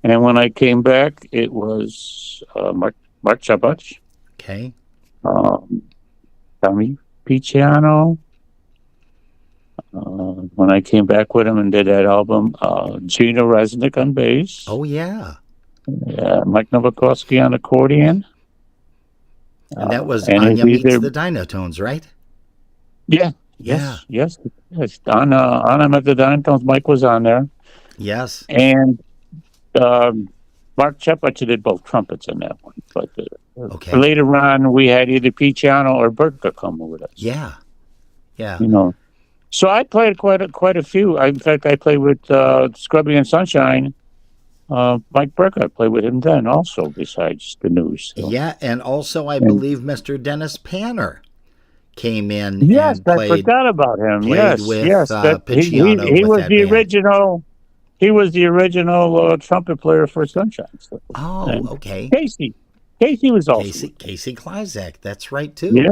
And when I came back, it was Mark Chabach, Okay. Tommy Picciano. When I came back with him and did that album, Gina Resnick on bass. Oh yeah. Mike Novakovsky on accordion. And that was and Anya it's Meets either- the Dinotones, right? Yeah. Yeah. Yes. On Met the Dinotones, Mike was on there. Yes. And Mark Chepach did both trumpets in that one. But Okay. later on, we had either Picciano or Bertka come with us. Yeah. Yeah. You know. So I played quite a few. In fact, I played with Scrubby and Sunshine. Mike Bertka, I played with him then also, besides the news. So. Yeah, and also I believe Mr. Dennis Panner came in Yes, and I played. forgot about him. played Yes, with, yes. Picciano he with was that the band. original. He was the original trumpet player for Sunshine. So. Oh, And okay. Casey was also. Casey Klizak, that's right too. Yeah,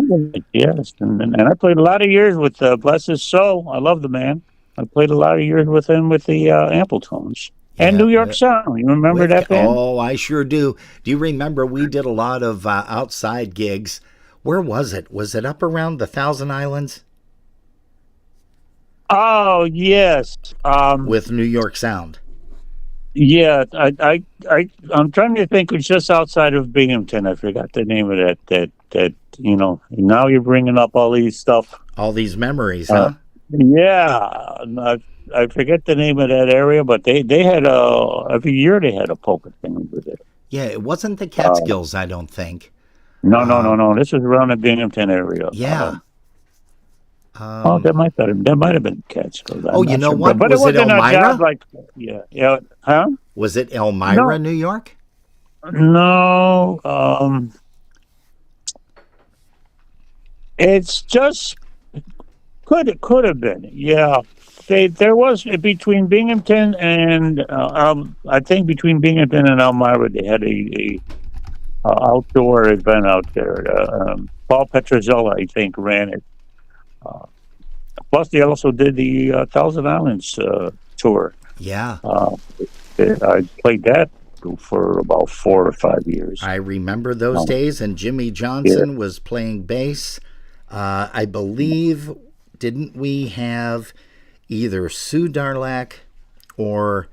yes, and I played a lot of years with Bless His Soul. I love the man. I played a lot of years with him with the Ampletones and Yeah, New York Sound. You remember that band? Oh, I sure do. Do you remember we did a lot of outside gigs? Where was it? Was it up around the Thousand Islands Oh yes. with New York Sound? Yeah, I'm trying to think. It's just outside of Binghamton. I forgot the name of that. You know. Now you're bringing up all these stuff. All these memories, huh? Yeah, I forget the name of that area, but they had every year they had a polka thing with it. Yeah, it wasn't the Catskills, I don't think. No. This is around the Binghamton area. Yeah. That might have been Catskills. Oh, you know what? But Was it it wasn't a Elmira? job like yeah. Huh? Was it Elmira, New York? No. It's just could have been. Yeah. There was between Binghamton and I think between Binghamton and Elmira they had a outdoor event out there. Paul Petrozelli, I think, ran it. Plus, they also did the Thousand Islands tour. Yeah. I played that for about 4 or 5 years. I remember those days, and Jimmy Johnson was playing bass. I believe, didn't we have either Sue Darlak or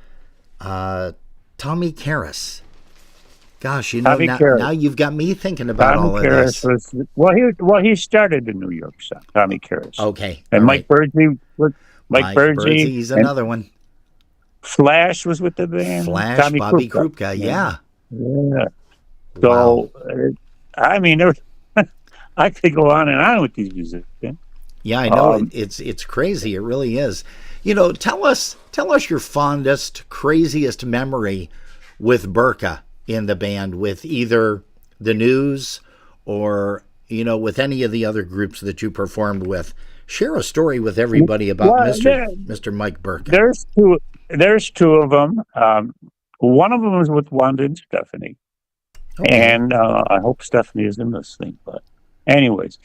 Tommy Karras? Gosh, you know, now you've got me thinking about Tommy all of Karras this. he started in New York, so Tommy Karras. Okay. And all Mike right. Birdsey, Mike Birdsey, He's another one. Flash was with the band. Flash, Tommy Bobby Krupka. Krupka, yeah. Yeah. So, I mean, I could go on and on with these musicians. Yeah, I know. It's crazy. It really is. You know, tell us your fondest, craziest memory with Berka in the band, with either the News or, you know, with any of the other groups that you performed with. Share a story with everybody about Mr. Mike Berka. There's two of them. One of them was with Wanda and Stephanie. Okay. And I hope Stephanie isn't listening. But anyways,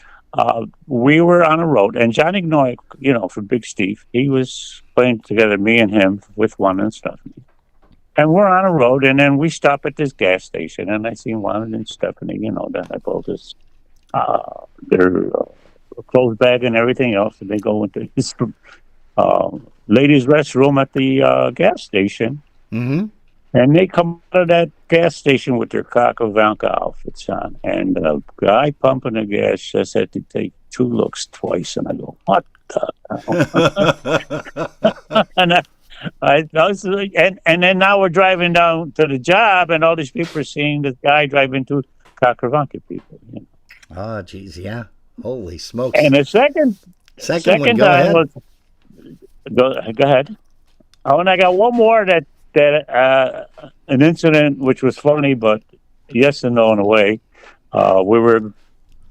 we were on a road. And Johnny Gnoy, you know, for Big Steve, he was playing together, me and him, with Wanda and Stephanie. And we're on a road, and then we stop at this gas station, and I see Wanda and Stephanie, you know, that I both this, their clothes bag and everything else, and they go into this ladies' restroom at the gas station. Mm-hmm. And they come out of that gas station with their Kakovanka outfits on. And the guy pumping the gas just had to take 2 looks twice. And I go, what the hell? And I was like, and then now we're driving down to the job, and all these people are seeing this guy driving two Kakovanka people. You know? Oh, geez, yeah. Holy smokes. And the second one, go time ahead. was, go ahead. Oh, and I got one more that an incident which was funny, but yes and no in a way.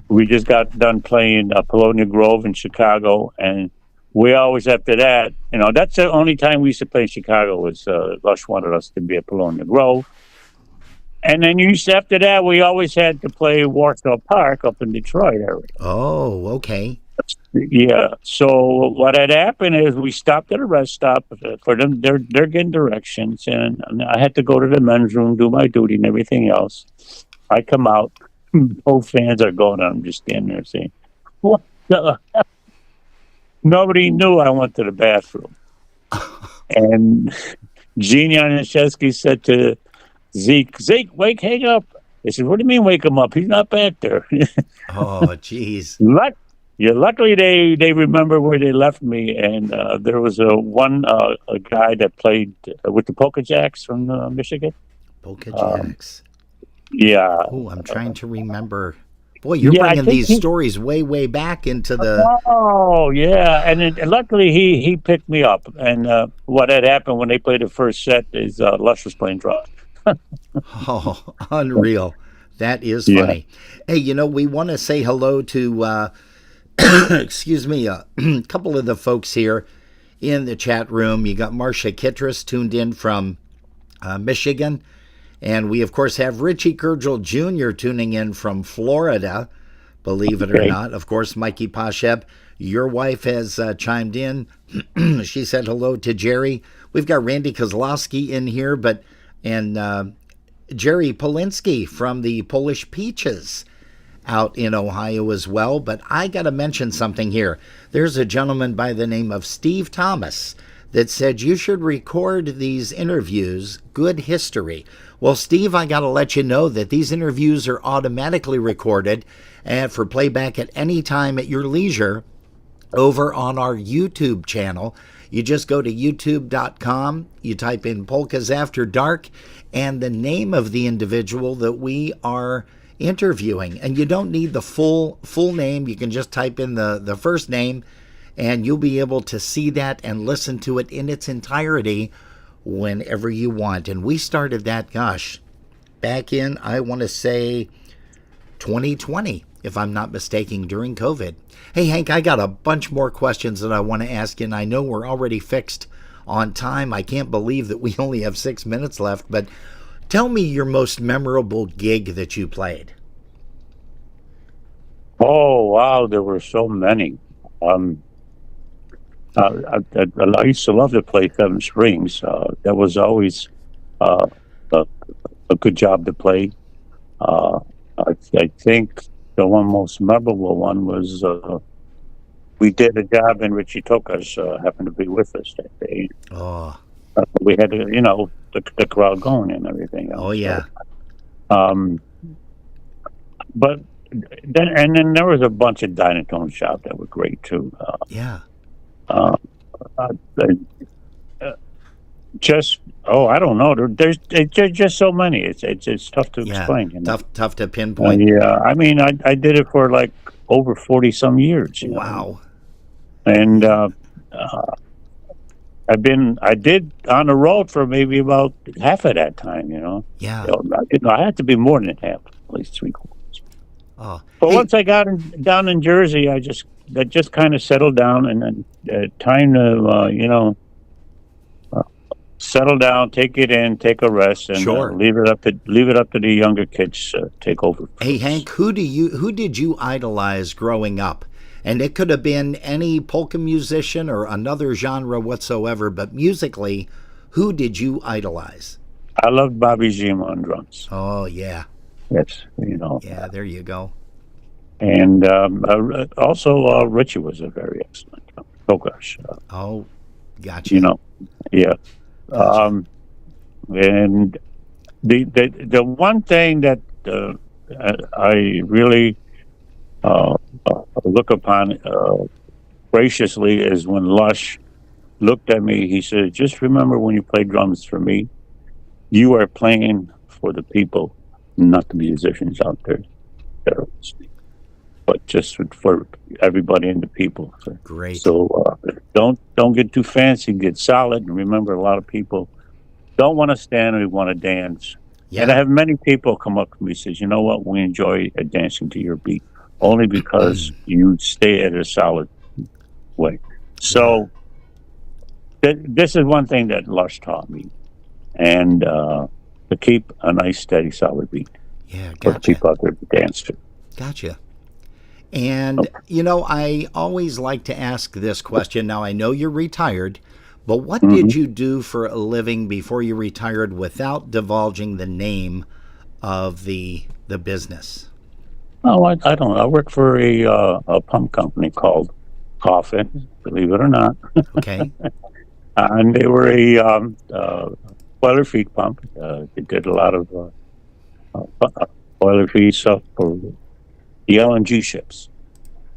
We just got done playing Polonia Grove in Chicago, and we always after that, you know, that's the only time we used to play in Chicago was Lush wanted us to be at Polonia Grove, and then after that we always had to play Warsaw Park up in Detroit area. Oh, okay. Yeah. So what had happened is we stopped at a rest stop for them. They're getting directions, and I had to go to the men's room, do my duty, and everything else. I come out, both fans are going. I'm just standing there saying, "What the?" Nobody knew I went to the bathroom, and Gene Januszewski said to Zeke, hang up. I said, "What do you mean, wake him up? He's not back there." Oh, geez. Luckily they remember where they left me, and there was a guy that played with the Polka Jacks from Michigan. Polka Jacks. Yeah. Oh, I'm trying to remember. Boy, you're bringing these stories way back into the. Oh, yeah, and luckily he picked me up, and what had happened when they played the first set is Lush was playing drums. Oh, unreal. That is funny. Yeah. Hey, you know, we want to say hello to. Excuse me, a couple of the folks here in the chat room. You got Marcia Kittras tuned in from Michigan. And we, of course, have Richie Kurgel Jr. tuning in from Florida, believe it or not. Of course, Mikey Pasheb, your wife has chimed in. She said hello to Jerry. We've got Randy Kozlowski in here, and Jerry Polinsky from the Polish Peaches out in Ohio as well. But I got to mention something here. There's a gentleman by the name of Steve Thomas that said you should record these interviews, good history. Well, Steve, I got to let you know that these interviews are automatically recorded and for playback at any time at your leisure over on our YouTube channel. You just go to youtube.com, you type in Polkas After Dark and the name of the individual that we are interviewing. And you don't need the full name. You can just type in the first name and you'll be able to see that and listen to it in its entirety whenever you want. And we started that, back in, I want to say, 2020, if I'm not mistaken, during COVID. Hey, Hank, I got a bunch more questions that I want to ask you, and I know we're already fixed on time. I can't believe that we only have 6 minutes left, but tell me your most memorable gig that you played. Oh, wow, there were so many. I used to love to play Seven Springs. That was always a good job to play. I think the most memorable one was we did a job and Richie Tokas happened to be with us that day. Oh. We had to, the crowd going and everything else. Oh, yeah. But then there was a bunch of Dynatone shops that were great too. Yeah. I don't know. There's just so many. It's tough to explain. Tough to pinpoint. Yeah, I mean, I did it for like over 40 some years. Wow. And I did on the road for maybe about half of that time. Yeah. I had to be more than half, at least 3/4. Oh. But once I got down in Jersey, that just kind of settled down, and then time to settle down, take it in, take a rest, and leave it up to the younger kids to take over. Hey, Hank, who did you idolize growing up? And it could have been any polka musician or another genre whatsoever, but musically, who did you idolize? I loved Bobby Zima on drums. Oh, yeah. Yes, Yeah, there you go. And also Richie was a very excellent polka. Oh, gotcha. Yeah. And the one thing that I really look upon graciously is when Lush looked at me. He said, "Just remember, when you play drums for me, you are playing for the people, not the musicians out there that are listening, but just for everybody and the people." Great. So don't get too fancy. Get solid, and remember, a lot of people don't want to stand; they want to dance. And I Yeah. have many people come up to me and says, "You know what? We enjoy dancing to your beat only because you stay at a solid way." Yeah. So this is one thing that Lush taught me, and to keep a nice, steady, solid beat Yeah. for the Gotcha. people out there to dance to. Gotcha. And, I always like to ask this question. Now, I know you're retired, but what Mhm. did you do for a living before you retired without divulging the name of the business? Oh, I don't know. I work for a pump company called Coffin, believe it or not. Okay. And they were a boiler feed pump. They did a lot of boiler feed stuff for the LNG ships.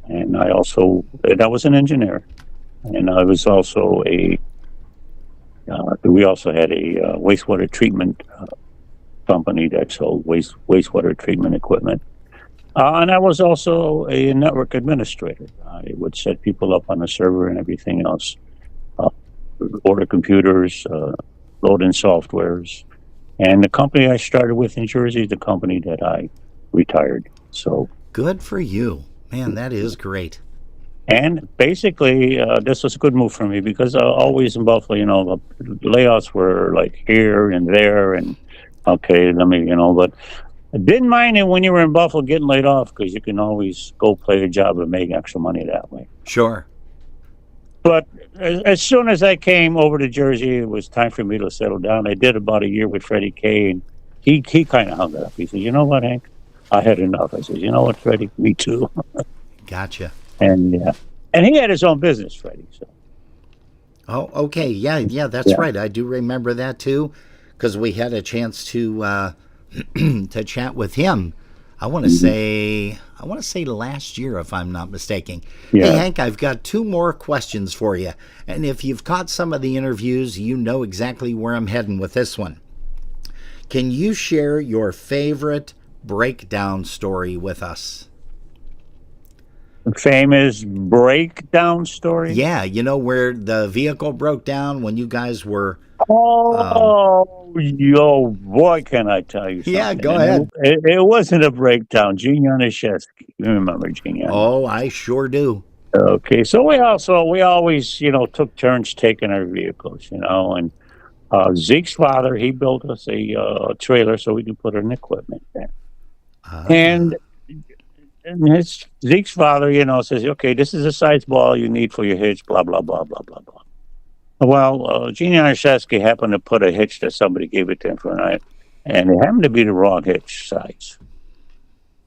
And I was an engineer. And I was also we also had a wastewater treatment company that sold wastewater treatment equipment. And I was also a network administrator. I would set people up on the server and everything else, uh, order computers, load in softwares. And the company I started with in Jersey is the company that I retired. So, Good for you. Man, that is great. and basically, this was a good move for me because always in Buffalo, the layoffs were like here and there, and okay, but I didn't mind it when you were in Buffalo getting laid off because you can always go play a job and make extra money that way. Sure. But as soon as I came over to Jersey, it was time for me to settle down. I did about a year with Freddie K, and he kind of hung it up. He said, "You know what, Hank? I had enough." I said, "You know what, Freddie? Me too." Gotcha. And yeah, and he had his own business, Freddie. So Oh, okay. Yeah, yeah, that's yeah. right. I do remember that too, because we had a chance to to chat with him. I want to say last year, if I'm not mistaken. Hey, Yeah. Hank, I've got two more questions for you, and if you've caught some of the interviews, you know exactly where I'm heading with this one. Can you share your favorite breakdown story with us? Famous breakdown story. Yeah, where the vehicle broke down when you guys were. Oh, yo, boy, can I tell you Yeah, something? go And ahead. it wasn't a breakdown. Gene Yanishevsky. You remember Gene Yanishevsky? Oh, I sure do. Okay, so we always, took turns taking our vehicles, and Zeke's father, he built us a trailer so we could put in equipment there. Ah, And Zeke's father, says, "Okay, this is the size ball you need for your hitch, blah, blah, blah, blah, blah, blah." Well, Gene Yanishevsky happened to put a hitch that somebody gave it to him for a night, and it happened to be the wrong hitch size.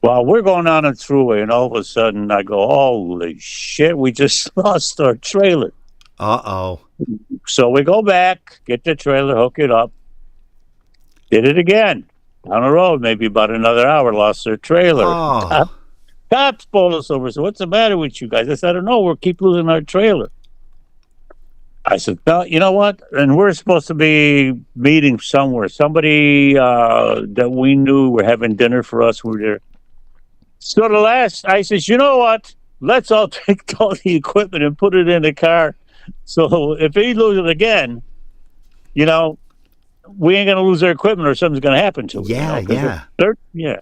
Well, we're going down the thruway, and all of a sudden I go, "Holy shit, we just lost our trailer." uh-oh. So we go back, get the trailer, hook it up, did it again. Down the road, maybe about another hour, lost their trailer. Oh, Cops pulled us over. So, "What's the matter with you guys?" I said, "I don't know. We keep losing our trailer." I said, "No, you know what?" And we're supposed to be meeting somewhere. Somebody that we knew were having dinner for us. We were there. So I says, "You know what? Let's all take all the equipment and put it in the car. So if he loses it again, you know, we ain't gonna lose our equipment or something's gonna happen to it." yeah, 'Cause yeah. yeah.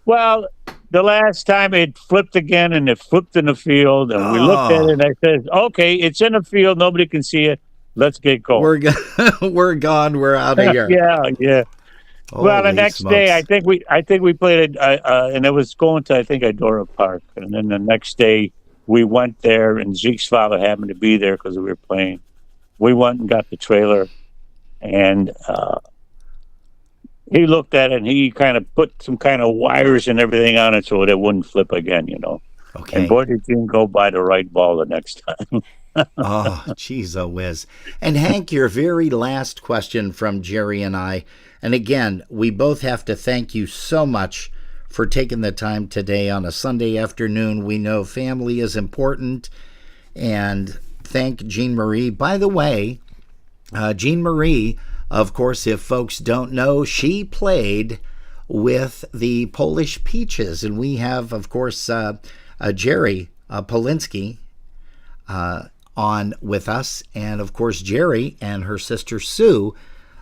Well, the last time it flipped again and it flipped in the field, and we looked at it Oh, and I said, "Okay, it's in the field. Nobody can see it. Let's get going." we're gone. We're out of here. Yeah, yeah. Well, the Holy next day, smokes. I think we played it, and it was going to, I think, Idora Park. And then the next day, we went there, and Zeke's father happened to be there because we were playing. We went and got the trailer, and he looked at it, and he kind of put some kind of wires and everything on it so that it wouldn't flip again. Okay. And boy, did you go by the right ball the next time. Oh, geez, oh whiz. And Hank, your very last question from Jerry and I. And again, we both have to thank you so much for taking the time today on a Sunday afternoon. We know family is important. And thank Jean Marie. By the way, Jean Marie, of course, if folks don't know, she played with the Polish Peaches. And we have, of course, Jerry Polinsky on with us. And of course, Jerry and her sister Sue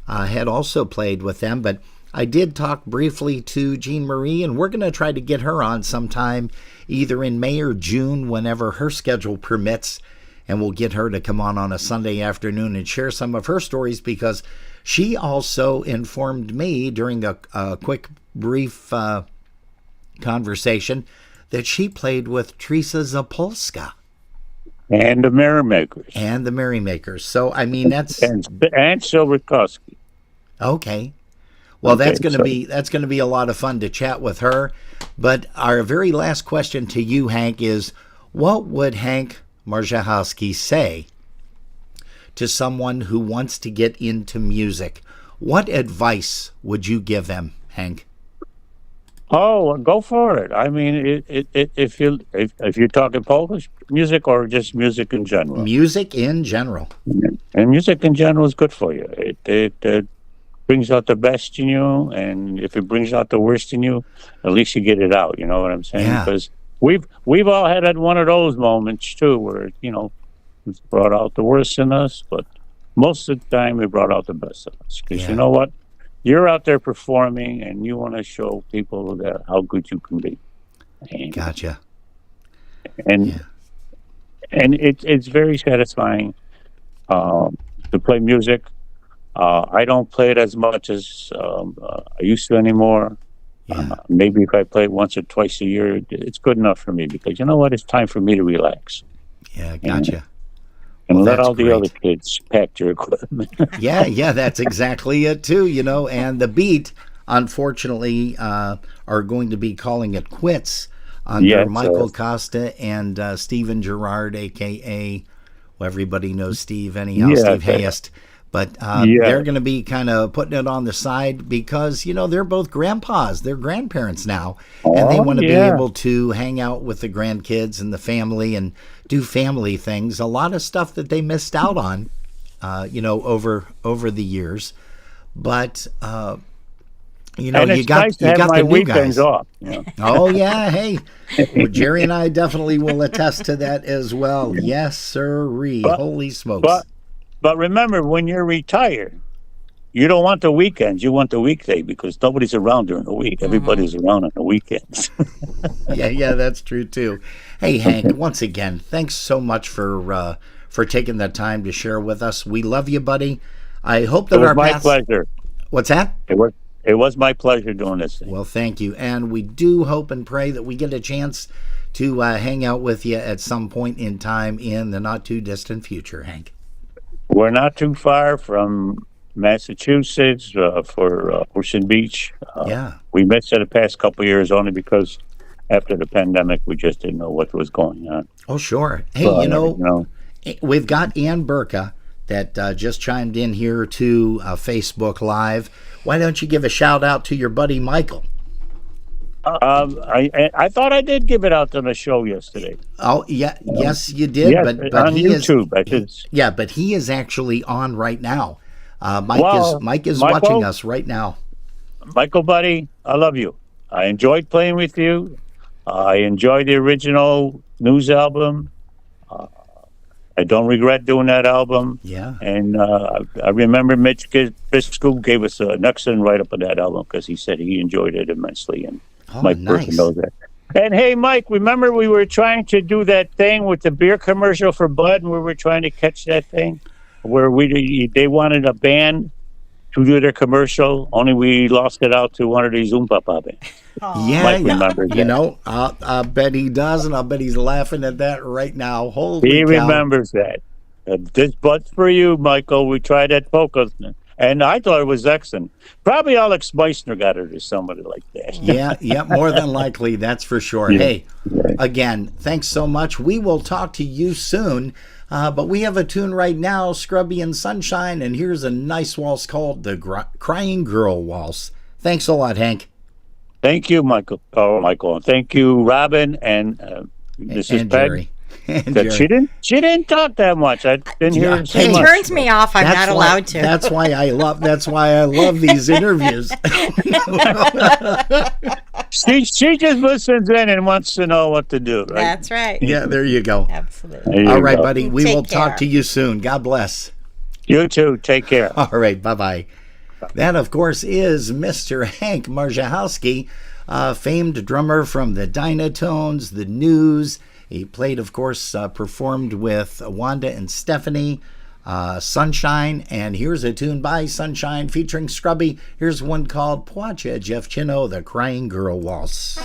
had also played with them. But I did talk briefly to Jean Marie, and we're going to try to get her on sometime either in May or June, whenever her schedule permits. And we'll get her to come on a Sunday afternoon and share some of her stories, because she also informed me during a quick, brief conversation that she played with Teresa Zapolska. And the Merrymakers. And the Merrymakers. So, I mean, that's... And Silverkowski. Okay. Well, Okay, that's going to be a lot of fun to chat with her. But our very last question to you, Hank, is what would Hank Marzuchowski say to someone who wants to get into music? What advice would you give them, Hank? Oh, go for it. I mean, if you're talking Polish music or just music in general. Music in general. And music in general is good for you. It brings out the best in you, and if it brings out the worst in you, at least you get it out. You know what I'm saying? Yeah. Because we've all had one of those moments too, where it's brought out the worst in us, but most of the time it brought out the best in us. Because you know what? You're out there performing, and you want to show people how good you can be. And, Gotcha. And it's very satisfying to play music. I don't play it as much as I used to anymore. Yeah. Maybe if I play it once or twice a year, it's good enough for me, because you know what? It's time for me to relax. Yeah, gotcha. And Well, let that's all the great. other kids pack your equipment. Yeah, that's exactly it too, And the Beat, unfortunately, are going to be calling it quits under Yes, Michael Costa and Steven Gerrard, a.k.a. Well, everybody knows Steve anyhow, Yeah, Steve Hayest. But they're going to be kind of putting it on the side because, they're both grandpas. They're grandparents now. And they want to be able to hang out with the grandkids and the family and do family things. A lot of stuff that they missed out on, over the years. But, and you it's got, nice to you have got my the new weekends guys. off. Oh, yeah. Hey, well, Jerry and I definitely will attest to that as well. Yes, sirree. Holy smokes. But remember, when you're retired, you don't want the weekends. You want the weekday, because nobody's around during the week. Everybody's around on the weekends. Yeah, that's true too. Hey, Hank, once again, thanks so much for taking the time to share with us. We love you, buddy. I hope that It was our my paths... pleasure. What's that? It was my pleasure doing this thing. Well, thank you. And we do hope and pray that we get a chance to hang out with you at some point in time in the not too distant future, Hank. We're not too far from Massachusetts for Ocean Beach. We missed it the past couple of years only because after the pandemic, we just didn't know what was going on. Oh, sure. Hey, we've got Ann Burka that just chimed in here to Facebook Live. Why don't you give a shout out to your buddy Michael? I thought I did give it out on the show yesterday. Oh, yeah. Yes, you did. Yes, but on he YouTube. but he is actually on right now. Mike is Michael, watching us right now. Michael, buddy, I love you. I enjoyed playing with you. I enjoyed the original News album. I don't regret doing that album. Yeah. And I remember Mitch Biscoe gave us an excellent write-up of that album because he said he enjoyed it immensely. And Mike nice. Burton knows that. And hey, Mike, remember we were trying to do that thing with the beer commercial for Bud, and we were trying to catch that thing where they wanted a band to do their commercial, only we lost it out to one of these Oompa bands. Yeah, Mike remembers that. I bet he does, and I bet he's laughing at that right now. Holy He cow. remembers that. This Bud's for you, Michael. We tried that Polkas, and I thought it was excellent. Probably Alex Meissner got it or somebody like that. Yeah, more than likely, that's for sure. Yeah. Hey, again, thanks so much. We will talk to you soon. But we have a tune right now, Scrubby and Sunshine, and here's a nice waltz called the Crying Girl Waltz. Thanks a lot, Hank. Thank you, Michael. Oh, Michael. Thank you, Robin, and Mrs. And Peg. Jerry. And That Jerry. she didn't talk that much. I didn't hear her say It much. turns me off. I'm not allowed to. That's why I love these interviews. She just listens in and wants to know what to do, right? That's right. Yeah, there you go. Absolutely. There you All right, go. buddy. We Take will talk care. to you soon. God bless. You too. Take care. All right, bye-bye. That, of course, is Mr. Hank Marzuchowski, famed drummer from the Dynatones, the News. He played, of course, performed with Wanda and Stephanie, Sunshine, and here's a tune by Sunshine featuring Scrubby. Here's one called Płacze Dziewczyno, the Crying Girl Waltz.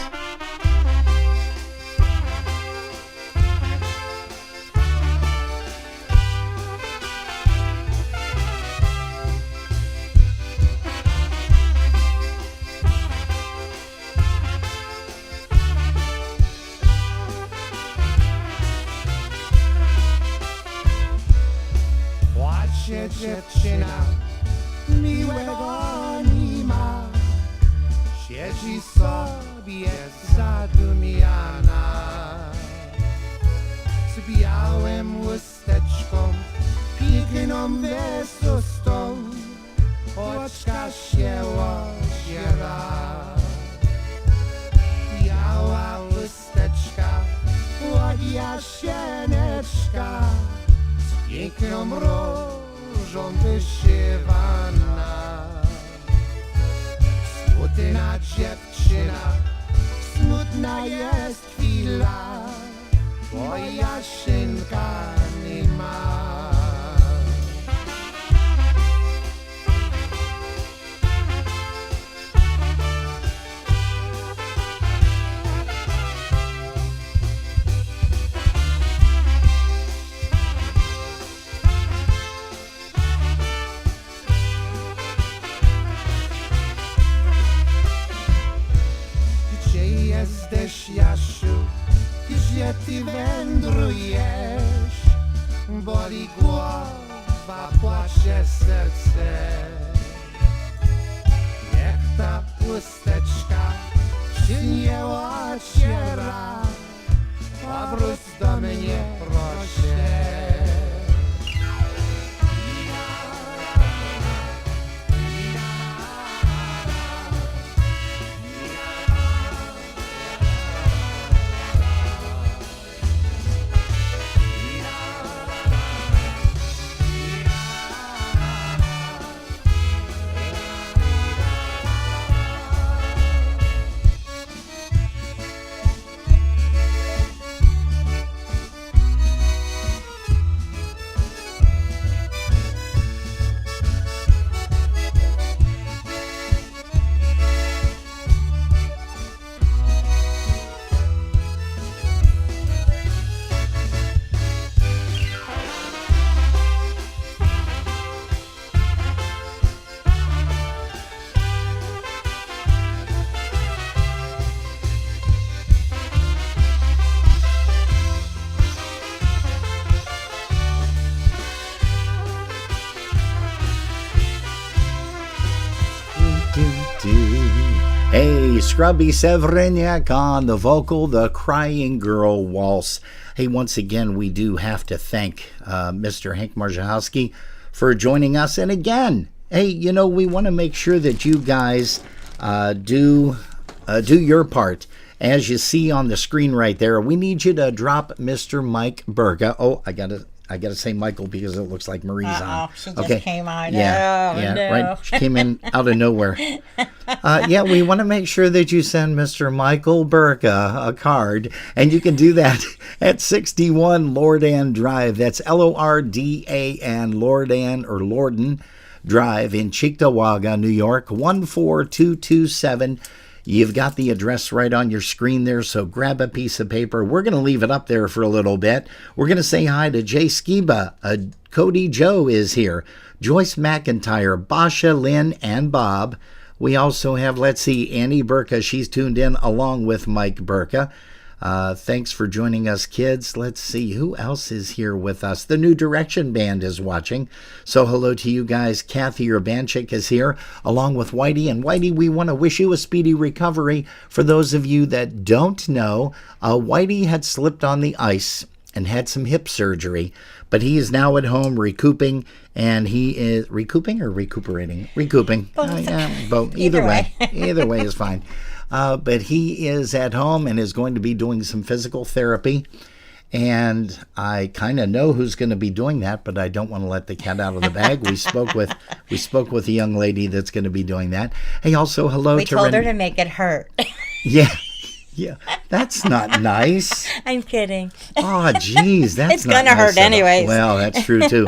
Płacze dziewczyna, miłego nie ma. Siedzi sobie zadumiana. Z białym chusteczką, piękną westustą, oczka się odziera. Biała chusteczka, od jasieneczka, piękną różą wyszywana. Smutna dziewczyna, smutna jest chwila, bo Jasienka nie ma. Gdzie jesteś, Jasiu? Gdzie ty wędrujesz? Boli głowa, płacze serce. Niech ta chusteczka się nie ociera. Powróć do mnie, proszę. Hey, Scrubby Severiniak on the vocal, the Crying Girl Waltz. Hey, once again, we do have to thank Mr. Hank Marzuchowski for joining us. And again, hey, you know, we want to make sure that you guys do your part. As you see on the screen right there, we need you to drop Mr. Mike Burka. Oh, I gotta say Michael because it looks like Marie's on. She just came on. Yeah, Oh, yeah, no. right. She came in out of nowhere. Yeah, we want to make sure that you send Mr. Michael Burka a card, and you can do that at 61 Lordan Drive. That's Lordan, Lordan or Lorden Drive in Cheektowaga, New York, 14227. You've got the address right on your screen there, so grab a piece of paper. We're going to leave it up there for a little bit. We're going to say hi to Jay Skiba. Cody Joe is here. Joyce McIntyre, Basha, Lynn, and Bob. We also have, let's see, Annie Burka. She's tuned in along with Mike Burka. Thanks for joining us, kids. Let's see who else is here with us. The New Direction Band is watching. So hello to you guys. Kathy Urbanchik is here along with Whitey. And Whitey, we want to wish you a speedy recovery. For those of you that don't know, Whitey had slipped on the ice and had some hip surgery, but he is now at home recouping, and he is recouping or recuperating? Recouping. Both. Either way. Either way is fine. But he is at home and is going to be doing some physical therapy. And I kind of know who's going to be doing that, but I don't want to let the cat out of the bag. We spoke with a young lady that's going to be doing that. Hey, also hello we to told her to make it hurt. Yeah, that's not nice. I'm kidding. Oh, geez, that's it's not gonna nice hurt anyways. Well, that's true too.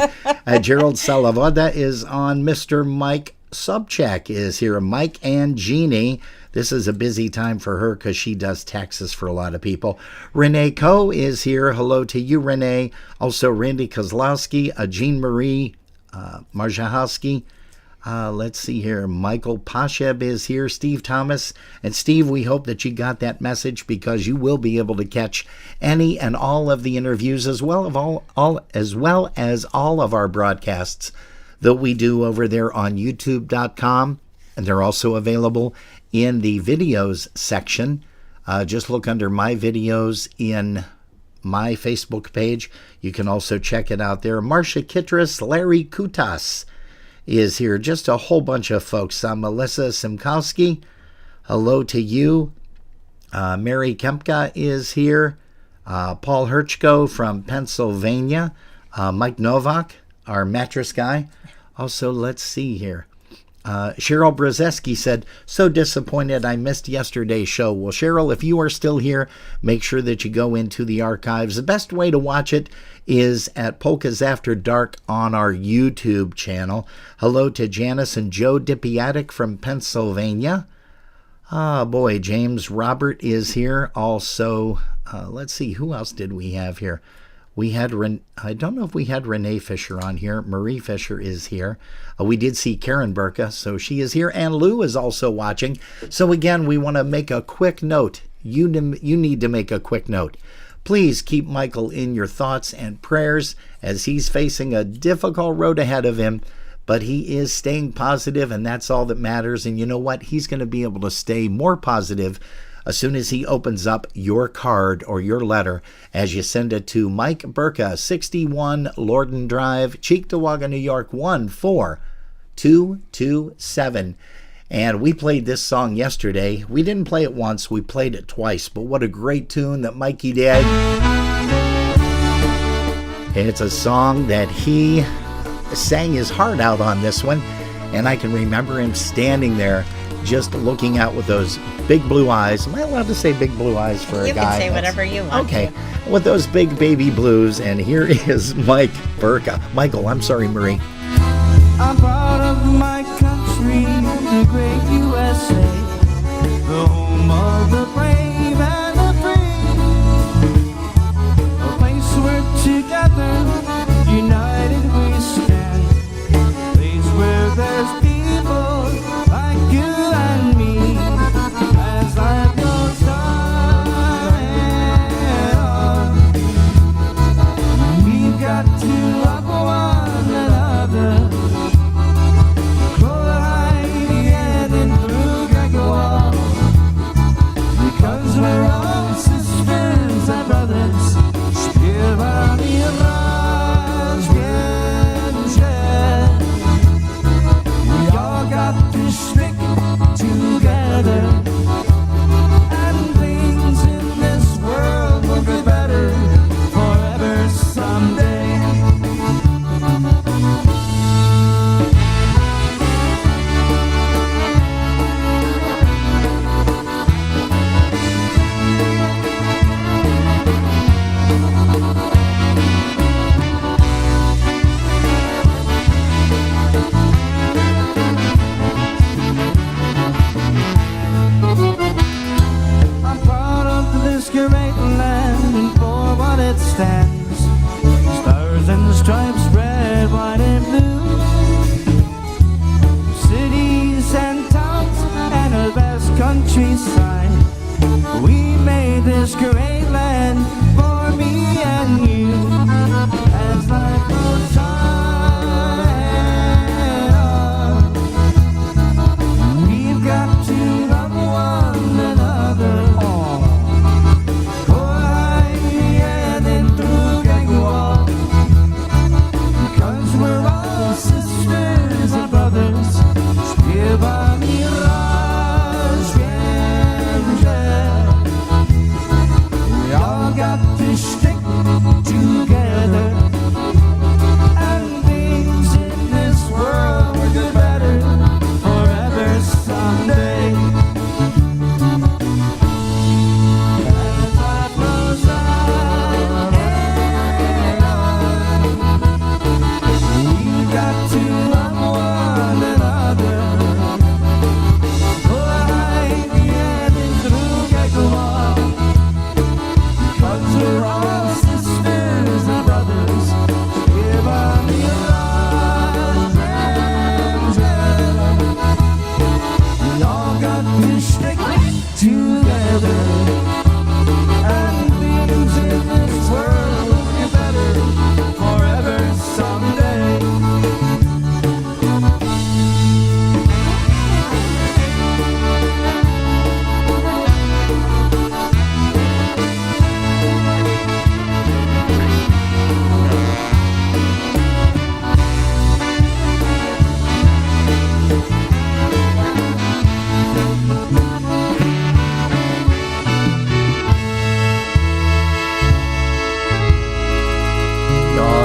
Gerald Salavoda is on. Mr. Mike Subcheck is here. Mike and Jeannie. This is a busy time for her because she does taxes for a lot of people. Renee Coe is here. Hello to you, Renee. Also, Randy Kozlowski, Jean Marie Marzuchowski. Let's see here. Michael Pasheb is here. Steve Thomas. And Steve, we hope that you got that message because you will be able to catch any and all of the interviews as well as all of our broadcasts that we do over there on youtube.com. And they're also available in the videos section. Just look under my videos in my Facebook page. You can also check it out there. Marcia Kitris, Larry Kutas is here. Just a whole bunch of folks. Melissa Simkowski, hello to you. Mary Kempka is here. Paul Hirchko from Pennsylvania. Mike Novak, our mattress guy. Also, let's see here. Cheryl Brzezinski said, so disappointed I missed yesterday's show. Well, Cheryl, if you are still here, make sure that you go into the archives. The best way to watch it is at Polkas After Dark on our YouTube channel. Hello to Janice and Joe Dipiatic from Pennsylvania. Boy, James Robert is here. Also, let's see, who else did we have here? We had, I don't know if we had Renee Fisher on here. Marie Fisher is here. We did see Karen Burka, so she is here. And Lou is also watching. So again, we want to make a quick note. You need to make a quick note. Please keep Michael in your thoughts and prayers as he's facing a difficult road ahead of him. But he is staying positive, and that's all that matters. And you know what? He's going to be able to stay more positive as soon as he opens up your card or your letter as you send it to Mike Burka, 61 Lorden Drive, Cheektowaga, New York, 14227. And we played this song yesterday. We didn't play it once, we played it twice, but what a great tune that Mikey did. It's a song that he sang his heart out on this one, and I can remember him standing there just looking out with those big blue eyes. Am I allowed to say big blue eyes for a guy? You can say whatever you want. Okay, with those big baby blues, and here is Mike Burka. Michael, I'm sorry, Marie. I'm proud of my country, the great USA, the home of the brave and the free, a place where together, united we stand, a place where there's people like you and me, as life goes on, we've got to love one another. Because we're all sisters and brothers, śpiewamy razem. We all got to stick together, and things in this world will get better forever someday. Great land and for what it stands, stars and stripes, red, white and blue, cities and towns and a vast countryside. We made this great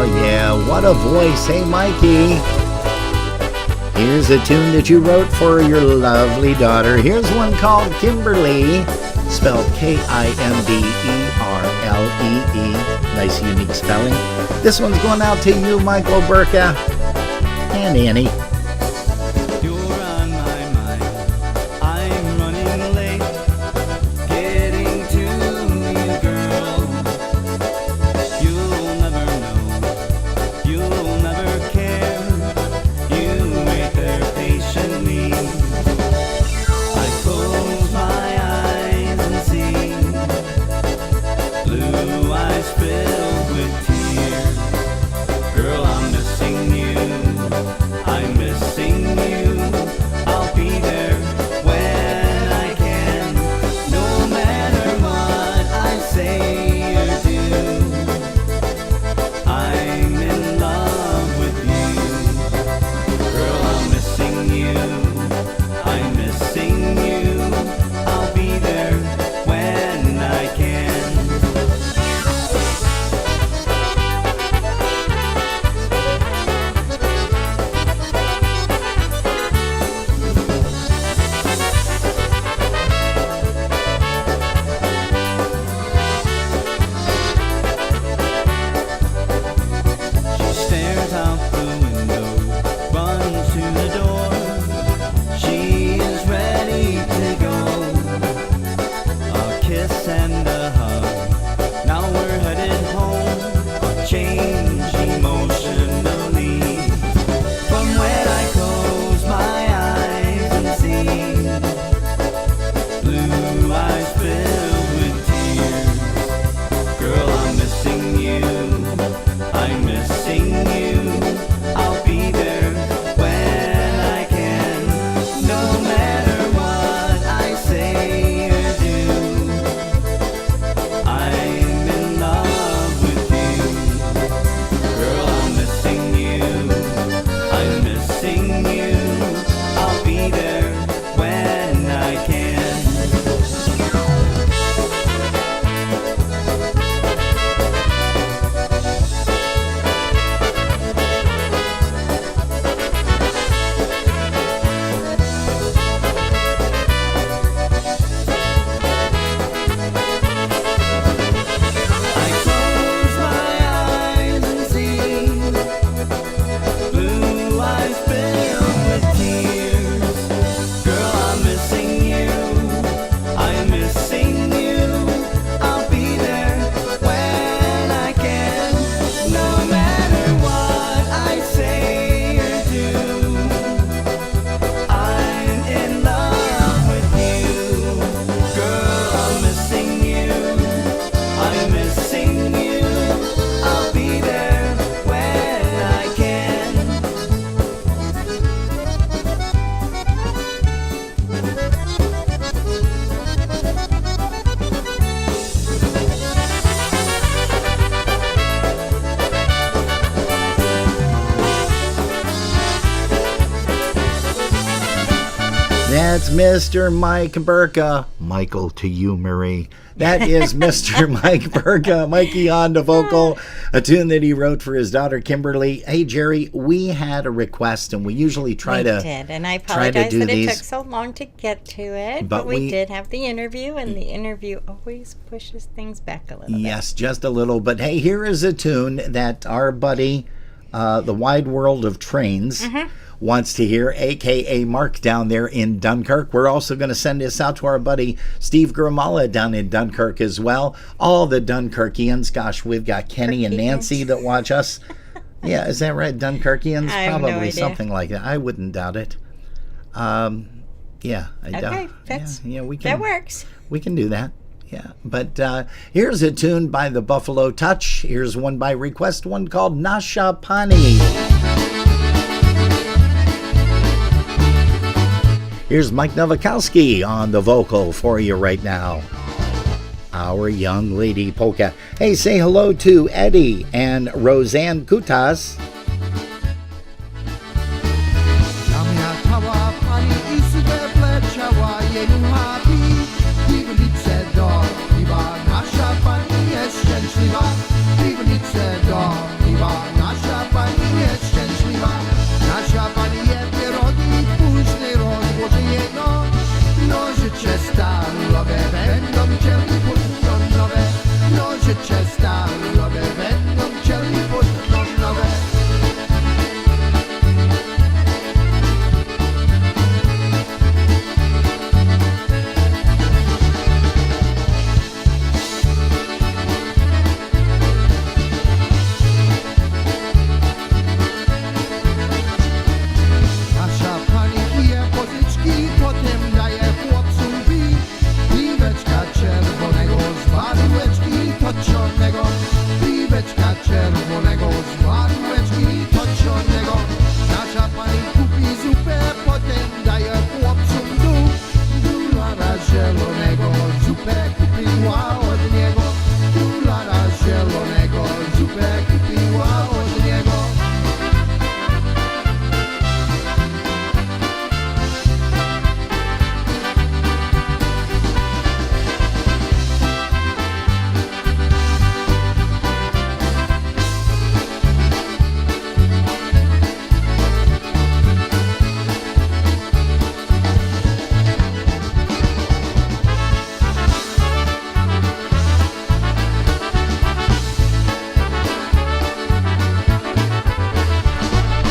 yeah, what a voice. Hey, Mikey. Here's a tune that you wrote for your lovely daughter. Here's one called Kimberly, spelled Kimberlee. Nice, unique spelling. This one's going out to you, Michael Burka and Annie. You're on my mind. I'm running late. Getting to you, girl. You'll never know. You'll never care. You wait there patiently. I close my eyes and see blue eyes filled with tears. Girl, I'm missing you. I'm missing you. I'll be there when I can. No matter what I say or do, I'm in love with you. Girl, I'm missing you. I'm missing you. I'll be there when I can. She stares out the window, runs to the door. She is ready to go. A kiss and a hug. Now we're headed home. A change emotionally. From when I close my eyes and see blue eyes filled with tears. Girl, I'm missing you. I'm missing you. I'll be there when I can. No matter what I say or do, I'm in love with you. Girl, I'm missing you. I'm missing you. I'll be there when I can. I close my eyes and see blue eyes filled with tears. Girl, I'm missing you. I'm missing you. I'll be there when I can. No matter what I say or do, I'm in love with you. Girl, I'm missing you. I'm missing you. I'll be there when I can. That's Mr. Mike Burka. Michael to you, Marie. That is Mr. Mike Burka. Mikey on the vocal, a tune that he wrote for his daughter Kimberly. Hey, Jerry, we had a request, and we usually try We to did, and I try to apologize do that these. it took so long to get to it. But But we we- did have the interview, and the interview always pushes things back a little bit. Yes, just a little. But hey, here is a tune that our buddy, the Wide World of Trains, wants to hear, a.k.a. Mark down there in Dunkirk. We're also going to send this out to our buddy Steve Gramala down in Dunkirk as well. All the Dunkirkians. Gosh, we've got Kenny and Nancy that watch us. Yeah, is that right? Dunkirkians? I have no Probably idea. something like that. I wouldn't doubt it. Yeah, I doubt. Okay, that's, yeah, we can. that works. We can do that. Yeah. But here's a tune by the Buffalo Touch. Here's one by request, one called Nasha Pani. Here's Mike Nowakowski on the vocal for you right now. Our young lady polka. Hey, say hello to Eddie and Roseanne Kutas. Zamiatała pani i sobie pleciała jej happy. Piwnice do piwa, nasza pani jest szczęśliwa. Piwnice do piwa,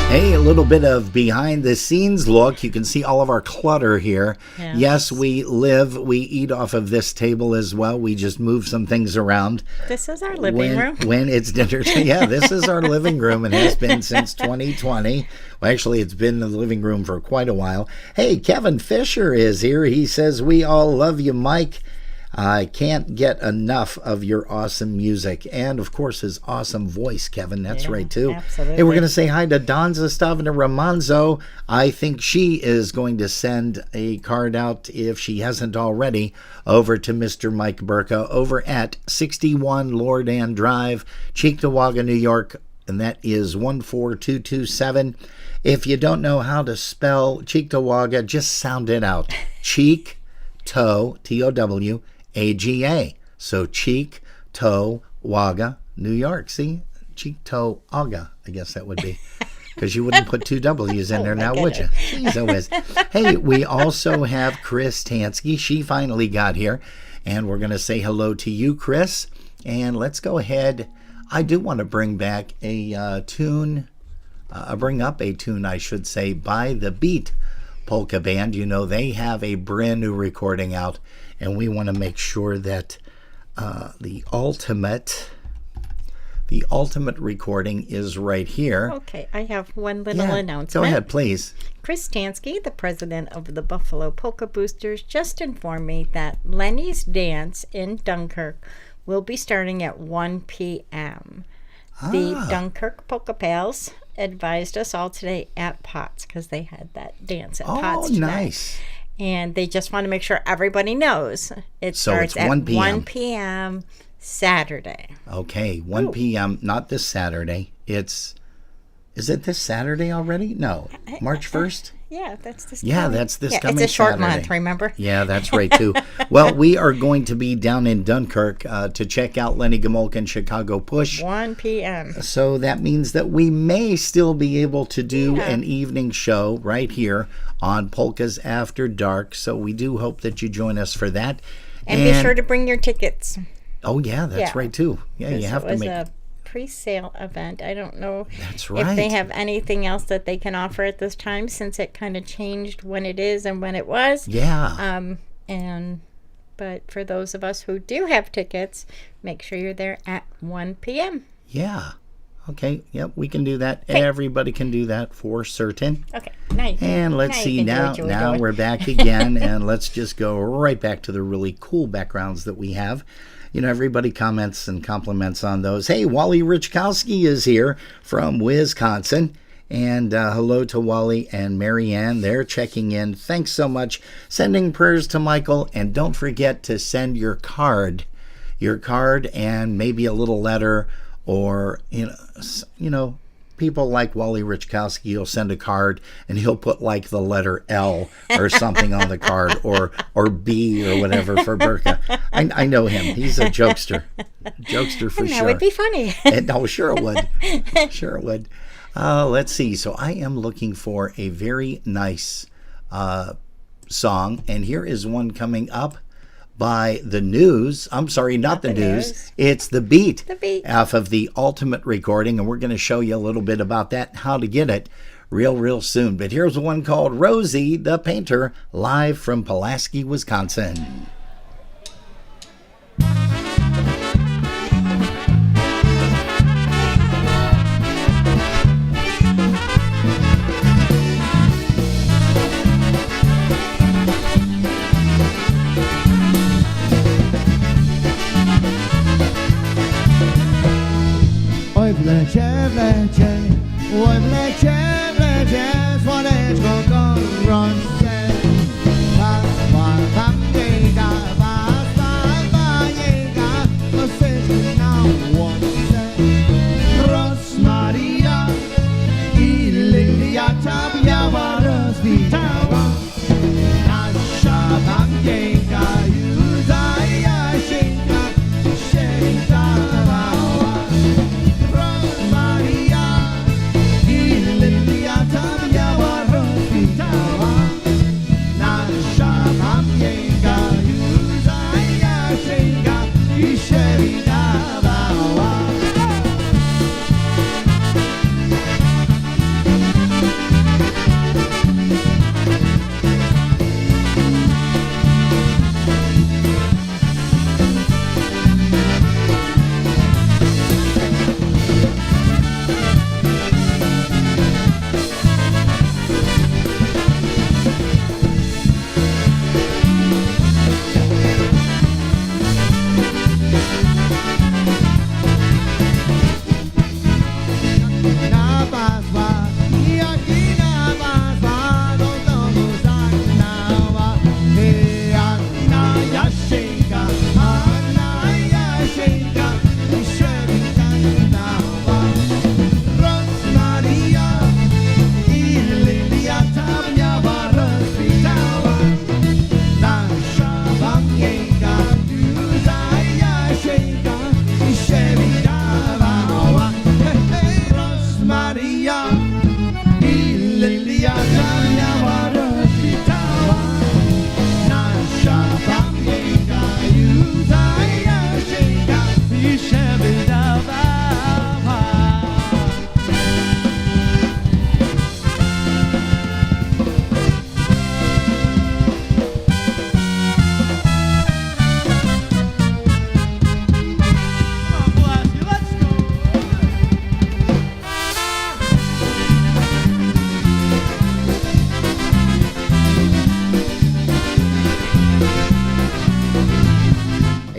Hey, a little bit of behind the scenes look. You can see all of our clutter here. Yes, we eat off of this table as well. We just move some things around. This is our living room. When it's dinner time. Yeah, this is our living room and has been since 2020. Well, actually, it's been in the living room for quite a while. Hey, Kevin Fisher is here. He says, "We all love you, Mike. I can't get enough of your awesome music." And, of course, his awesome voice, Kevin. That's right, too. Absolutely. Hey, we're going to say hi to Donza Stavina Ramanzo. I think she is going to send a card out, if she hasn't already, over to Mr. Mike Burka over at 61 Lord Ann Drive, Cheektowaga, New York, and that is 14227. If you don't know how to spell Cheektowaga, just sound it out. Cheek, toe, T-O-W, AGA. So Cheek, Toe, Waga, New York. See? Cheek, Toe, Aga, I guess that would be. Because you wouldn't put two W's in there now, would you? Jeez, always. Hey, we also have Chris Tansky. She finally got here. And we're going to say hello to you, Chris. And let's go ahead. I do want to bring back a tune. Bring up a tune, I should say, by the Beat Polka Band. You know, they have a brand new recording out, and we want to make sure that the ultimate recording is right here. Okay, I have one little announcement. Go ahead, please. Chris Tansky, the president of the Buffalo Polka Boosters, just informed me that Lenny's Dance in Dunkirk will be starting at 1 p.m. The Dunkirk Polka Pals advised us all today at Potts, because they had that dance at Potts today. Nice. And they just want to make sure everybody knows it starts at 1 p.m. Saturday. Okay, 1 p.m. Not this Saturday. Is it this Saturday already? No, March 1st? Yeah, that's this. That's this coming Saturday. It's a short month, remember? Yeah, that's right, too. Well, we are going to be down in Dunkirk to check out Lenny Gomulka and Chicago Push. 1 p.m. So that means that we may still be able to do an evening show right here on Polkas After Dark. So we do hope that you join us for that. And be sure to bring your tickets. Oh, yeah, that's right, too. Yeah, you have to make... a pre-sale event. I don't know if they have anything else that they can offer at this time, since it kind of changed when it is and when it was. Yeah. But for those of us who do have tickets, make sure you're there at 1 p.m. Yeah. Okay. Yep, we can do that. Okay. Everybody can do that for certain. Okay. And let's see, now we're back again, and let's just go right back to the really cool backgrounds that we have. You know, everybody comments and compliments on those. Hey, Wally Richkowski is here from Wisconsin. And hello to Wally and Marianne. They're checking in. Thanks so much. Sending prayers to Michael. And don't forget to send your card and maybe a little letter, or, you know, people like Wally Richkowski, he'll send a card and he'll put like the letter L or something on the card, or B or whatever for Burka. I know him. He's a jokester for and sure. That would be funny. Sure it would. Sure it would. Let's see. So I am looking for a very nice song, and here is one coming up by The News. I'm sorry, not the news. It's The Beat. The Beat. Off of the Ultimate recording, and we're going to show you a little bit about that, how to get it real soon. But here's one called Rosie the Painter, live from Pulaski, Wisconsin. Oj wlecie, oj wlecie, słoneczko gorące. Pas biega, nosyczy na łące. Rosmaria i lilia ta biała rozwitała. Nasza babciejka już za Jasieńka się witała. Maria,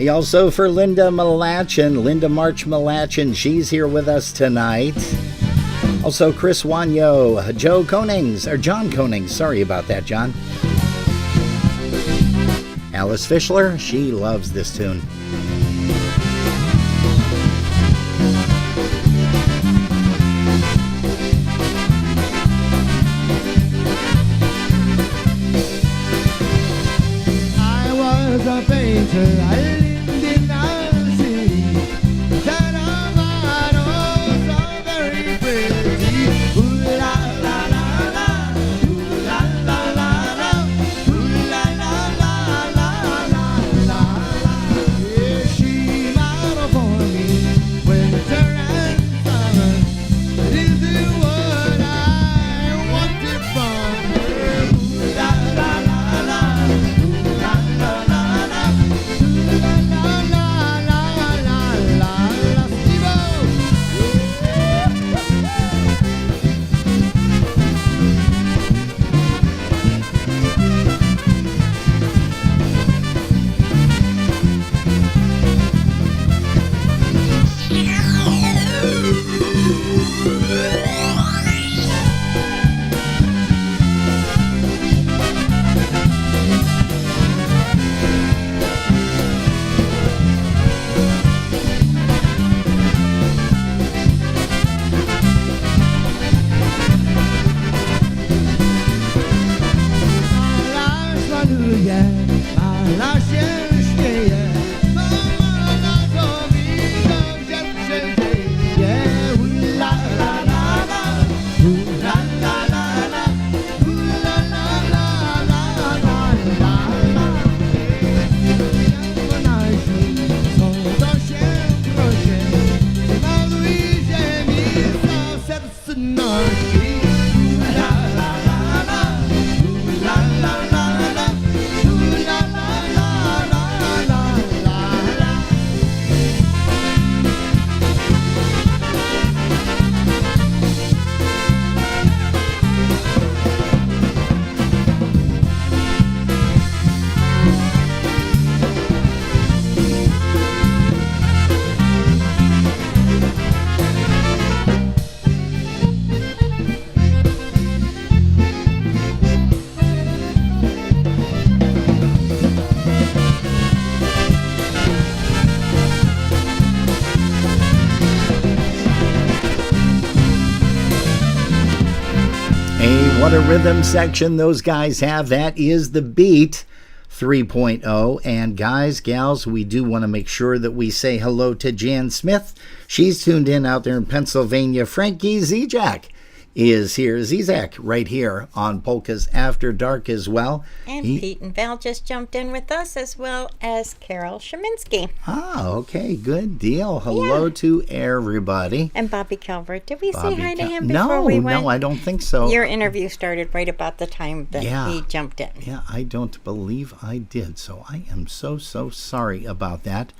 Also for Linda Malachin, Linda March Malachin, she's here with us tonight. Also Chris Wanyo, Joe Konings, or John Konings, sorry about that, John. Alice Fischler, she loves this tune. I was a painter, I lived in a city that I know so very pretty. Ooh la la la la, ooh la la la la, ooh la la la la la la. Yeah, she modeled for me winter and summer. This is what I wanted from her. Ooh la la la la, ooh la la la la, ooh la la la la la la. Steve-O! What a rhythm section those guys have. That is the Beat 3.0. And guys, gals, we do want to make sure that we say hello to Jan Smith. She's tuned in out there in Pennsylvania. Frankie Zizak is here. Zizak right here on Polkas After Dark as well. And Pete and Val just jumped in with us, as well as Carol Sheminsky. Ah, okay, good deal. Hello to everybody. And Bobby Calvert. Did we Bobby say hi to him No, before we went? No, I don't think so. Your interview started right about the time that he jumped in. Yeah, I don't believe I did, so I am so sorry about that.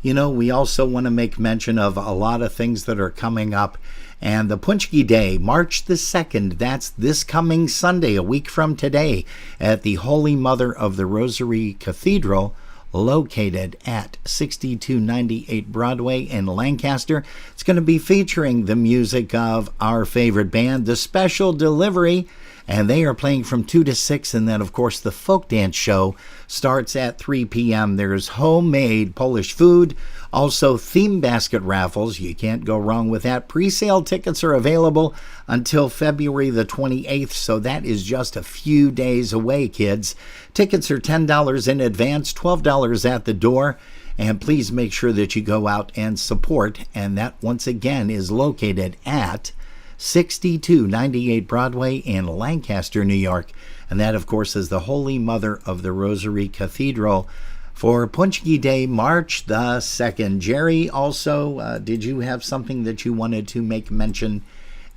You know, we also want to make mention of a lot of things that are coming up. And the Punchki Day, March the 2nd, that's this coming Sunday, a week from today, at the Holy Mother of the Rosary Cathedral, located at 6298 Broadway in Lancaster. It's going to be featuring the music of our favorite band, The Special Delivery, and they are playing from 2 to 6, and then, of course, the folk dance show starts at 3 p.m. There's homemade Polish food, also theme basket raffles. You can't go wrong with that. Pre-sale tickets are available until February the 28th, so that is just a few days away, kids. Tickets are $10 in advance, $12 at the door, and please make sure that you go out and support, and that, once again, is located at 6298 Broadway in Lancaster, New York. And that, of course, is the Holy Mother of the Rosary Cathedral for Punchki Day, March the 2nd. Jerry, also, did you have something that you wanted to make mention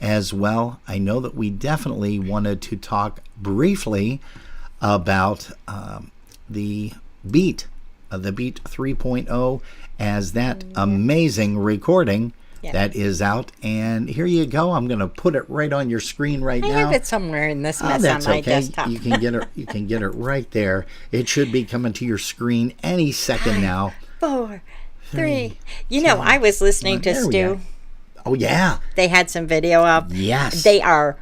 as well? I know that we definitely wanted to talk briefly about the Beat 3.0 as that amazing recording that is out. And here you go. I'm going to put it right on your screen right now. I have it somewhere in this mess that's on my okay. desktop. You can get it right there. It should be coming to your screen any second now. 4, 3. You know, I was listening to There we Stu. go. Oh, yeah. They had some video up. Yes. They are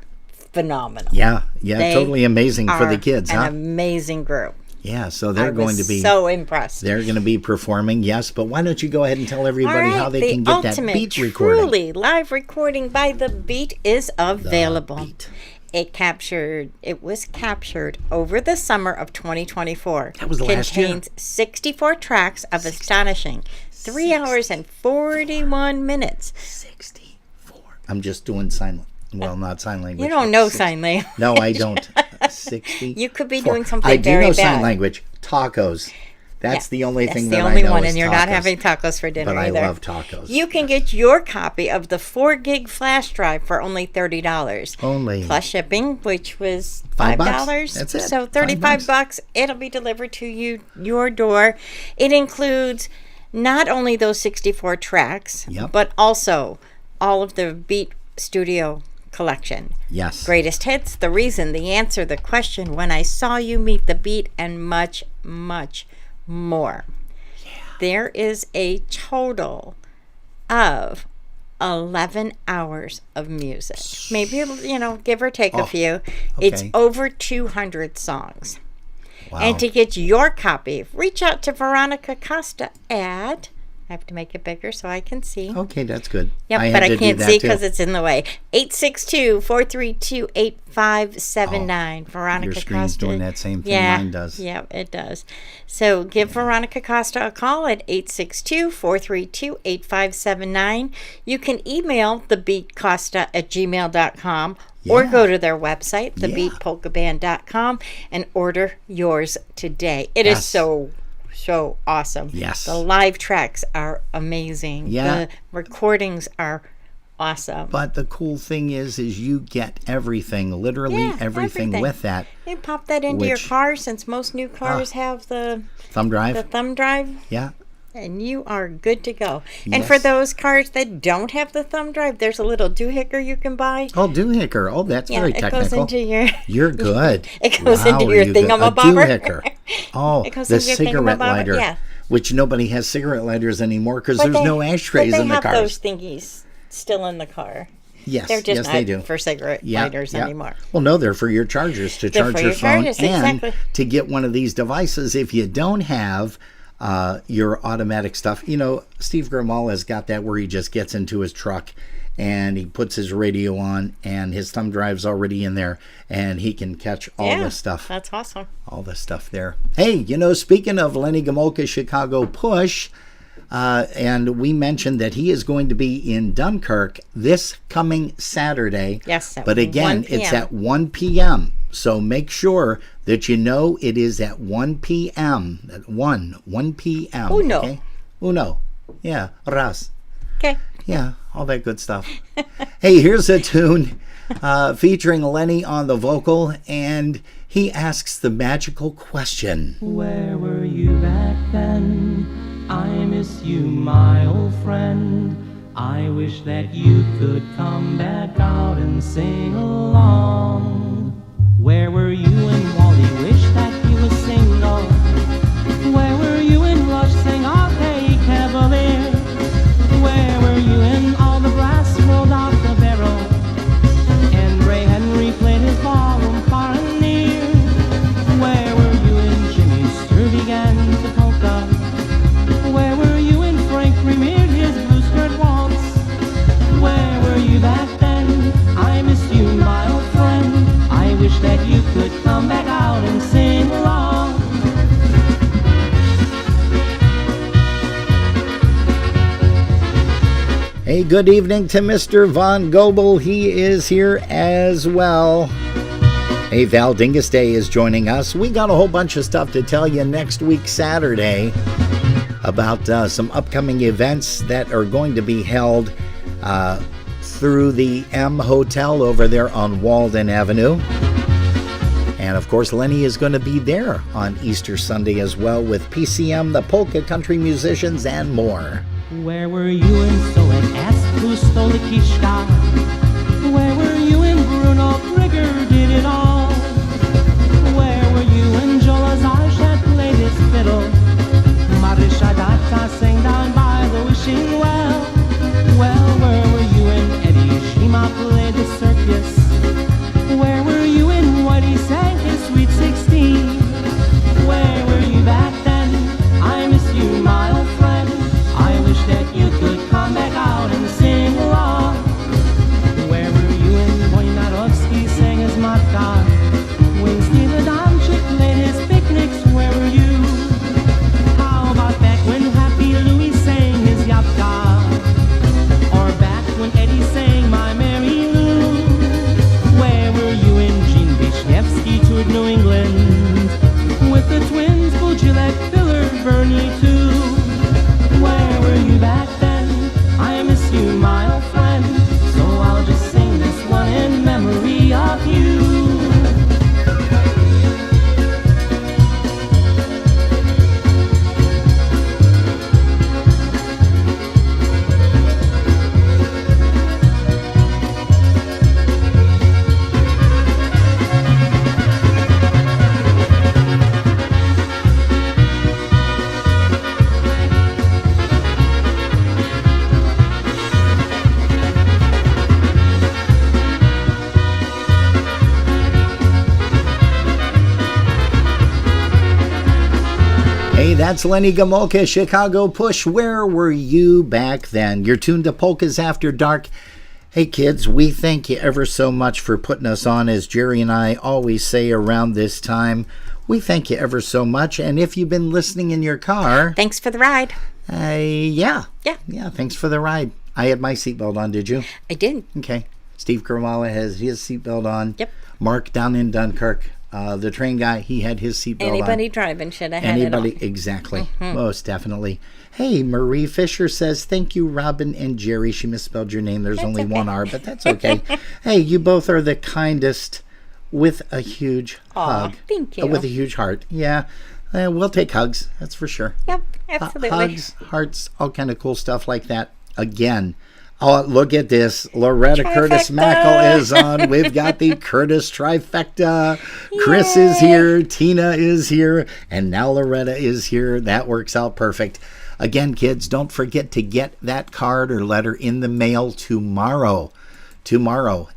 phenomenal. Yeah, They totally amazing for the are kids, an huh? amazing group. Yeah, so I they're going was to be so impressed. they're going to be performing. Yes, but why don't you go ahead and tell All everybody right, how they the can get that ultimate, beat recording? truly live recording by The Beat is available. Beat. It was captured over the summer of 2024. That was last year. Contains 64 tracks of astonishing 3 hours and 41 minutes. 64. I'm just doing not sign language. You don't know sign language. No, I don't. 60. You could be doing something I do very know bad. sign language. Tacos. That's Yeah, the only thing that's that the I only know one, is and you're not tacos. having tacos for dinner But I either. love tacos. You can get your copy of the 4 gig flash drive for only $30. Only. Plus shipping, which was $5. $5. That's it. So $5. $35. It'll be delivered to your door. It includes not only those 64 tracks, Yep. but also all of the Beat Studio collection. Yes. Greatest hits, the reason, the answer, the question, when I saw you, meet the beat, and much, much more. There is a total of 11 hours of music. Maybe, give or take a few. It's okay. over 200 songs. Wow. And to get your copy, reach out to Veronica Costa at, I have to make it bigger so I can see. Okay, that's good. Yep, had but to I do can't that see too. because it's in the way. 862-432-8579. Veronica Your screen's Costa. doing that same thing yeah, mine does. Yeah, it does. So give Veronica Costa a call at 862-432-8579. You can email thebeatcosta@gmail.com or Yeah. go to their website, thebeatpolkaband.com, and order yours today. It is Yes. so awesome. Yes. The live tracks are amazing. Yeah. The recordings are awesome. But the cool thing is you get everything, literally Yeah, everything with that. You pop that into your Which- car, since most new cars have the Thumb drive. thumb drive, Yeah. and you are good to go. And for Yes. those cars that don't have the thumb drive, there's a little doohickey you can buy. Oh, doohicker. Oh, that's very it technical. goes into your You're good. It goes into Wow, your are you good? thingamabobber. A doohicker. Oh, It goes the into your cigarette thingamabobber, lighter. yeah. Which nobody has cigarette lighters anymore because But there's they- no ashtrays but in the they have cars. those thingies still in the car. Yes, They're just yes, not they do. for cigarette Yeah, lighters yeah. anymore. Well, no, they're for your chargers to They're charge for your your phone chargers, and exactly. to get one of these devices if you don't have your automatic stuff. Steve Grimal has got that where he just gets into his truck and he puts his radio on and his thumb drive's already in there and he can catch all the stuff. That's awesome. All the stuff there. Hey, speaking of Lenny Gomulka's Chicago Push, and we mentioned that he is going to be in Dunkirk this coming Saturday. Yes, at but again, 1 p.m. it's at 1 p.m. So make sure that it is at 1 p.m. At 1 p.m. Uno. Okay? Uno. Yeah. Ras. Okay. Yeah, all that good stuff. Hey, here's a tune featuring Lenny on the vocal, and he asks the magical question. Where were you back then? I miss you, my old friend. I wish that you could come back out and sing along. Where were you when Wally wished that he was single? Where were you when Rush sang "Okay, Cavalier"? Where were you when all the brass rolled out the barrel? And Ray Henry played his ballroom far and near? Where were you when Jimmy Sturr began to polka? Where were you when Frank premiered his blue skirt waltz? Where were you back then? I miss you, my old friend. I wish that you could come back out and sing along. Hey, good evening to Mr. Von Gobel. He is here as well. Hey, Val Dingus Day is joining us. We got a whole bunch of stuff to tell you next week, Saturday, about some upcoming events that are going to be held through the M Hotel over there on Walden Avenue. And of course, Lenny is going to be there on Easter Sunday as well with PCM, the Polka Country Musicians, and more. Where were you when Stolen asked who stole the Kishka? Where were you when Bruno Krieger did it all? Where were you when Joe Lazarch had played his fiddle? Marisha Data wishing well. Well, where were you when Eddie Shima played the circus? Where were you when Whitey sang his Sweet 16? Where were you back then? I miss you, my old friend. I wish that you could come back out and sing along. Where were you when Marzuchowski sang his Matka? When Steve Adamczyk played his picnics, where were you? How about back when Happy Louie sang his Yapka? Or back when Eddie sang My Mary Lou? Where were you when Gene Wisniewski toured New England with the twins, Gillette, Filler, Bernie too? Where were you back then? I miss you, my old friend. So I'll just sing this one in memory of you. Hey, that's Lenny Gomulka, Chicago Push. Where were you back then? You're tuned to Polkas After Dark. Hey, kids, we thank you ever so much for putting us on, as Jerry and I always say around this time. We thank you ever so much. And if you've been listening in your car... Thanks for the ride. Yeah, thanks for the ride. I had my seatbelt on, did you? I did. Okay. Steve Kermala has his seatbelt on. Yep. Mark down in Dunkirk, the train guy, he had his seatbelt on. Anybody driving should have had it on. Exactly. Most definitely. Hey, Marie Fisher says, thank you, Robin and Jerry. She misspelled your name. There's only one R, but that's okay. Hey, you both are the kindest, with a huge hug. Thank you. With a huge heart. Yeah. We'll take hugs. That's for sure. Yep, absolutely. Hugs, hearts, all kind of cool stuff like that. Again. Oh, look at this. Loretta Trifecta. Curtis Mackel is on. We've got the Curtis trifecta. Chris is here. Tina is here. And now Loretta is here. That works out perfect. Again, kids, don't forget to get that card or letter in the mail tomorrow.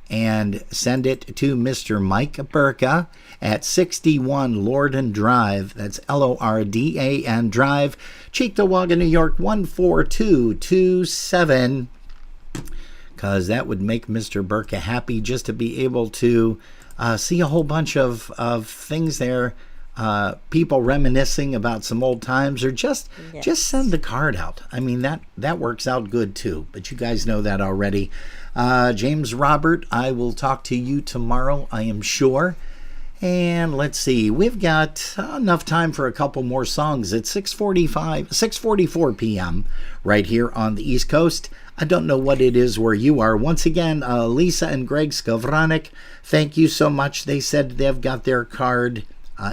And send it to Mr. Mike Burka at 61 Lordan Drive. That's Lordan Drive, Cheektowaga, New York 14227. Because that would make Mr. Burka happy, just to be able to see a whole bunch of things there, people reminiscing about some old times, or just send the card out. I mean, that works out good too, but you guys know that already. James Robert, I will talk to you tomorrow, I am sure. And let's see, we've got enough time for a couple more songs. It's 6:44 p.m. right here on the East Coast. I don't know what it is where you are. Once again, Lisa and Greg Skowronek, thank you so much. They said they've got their card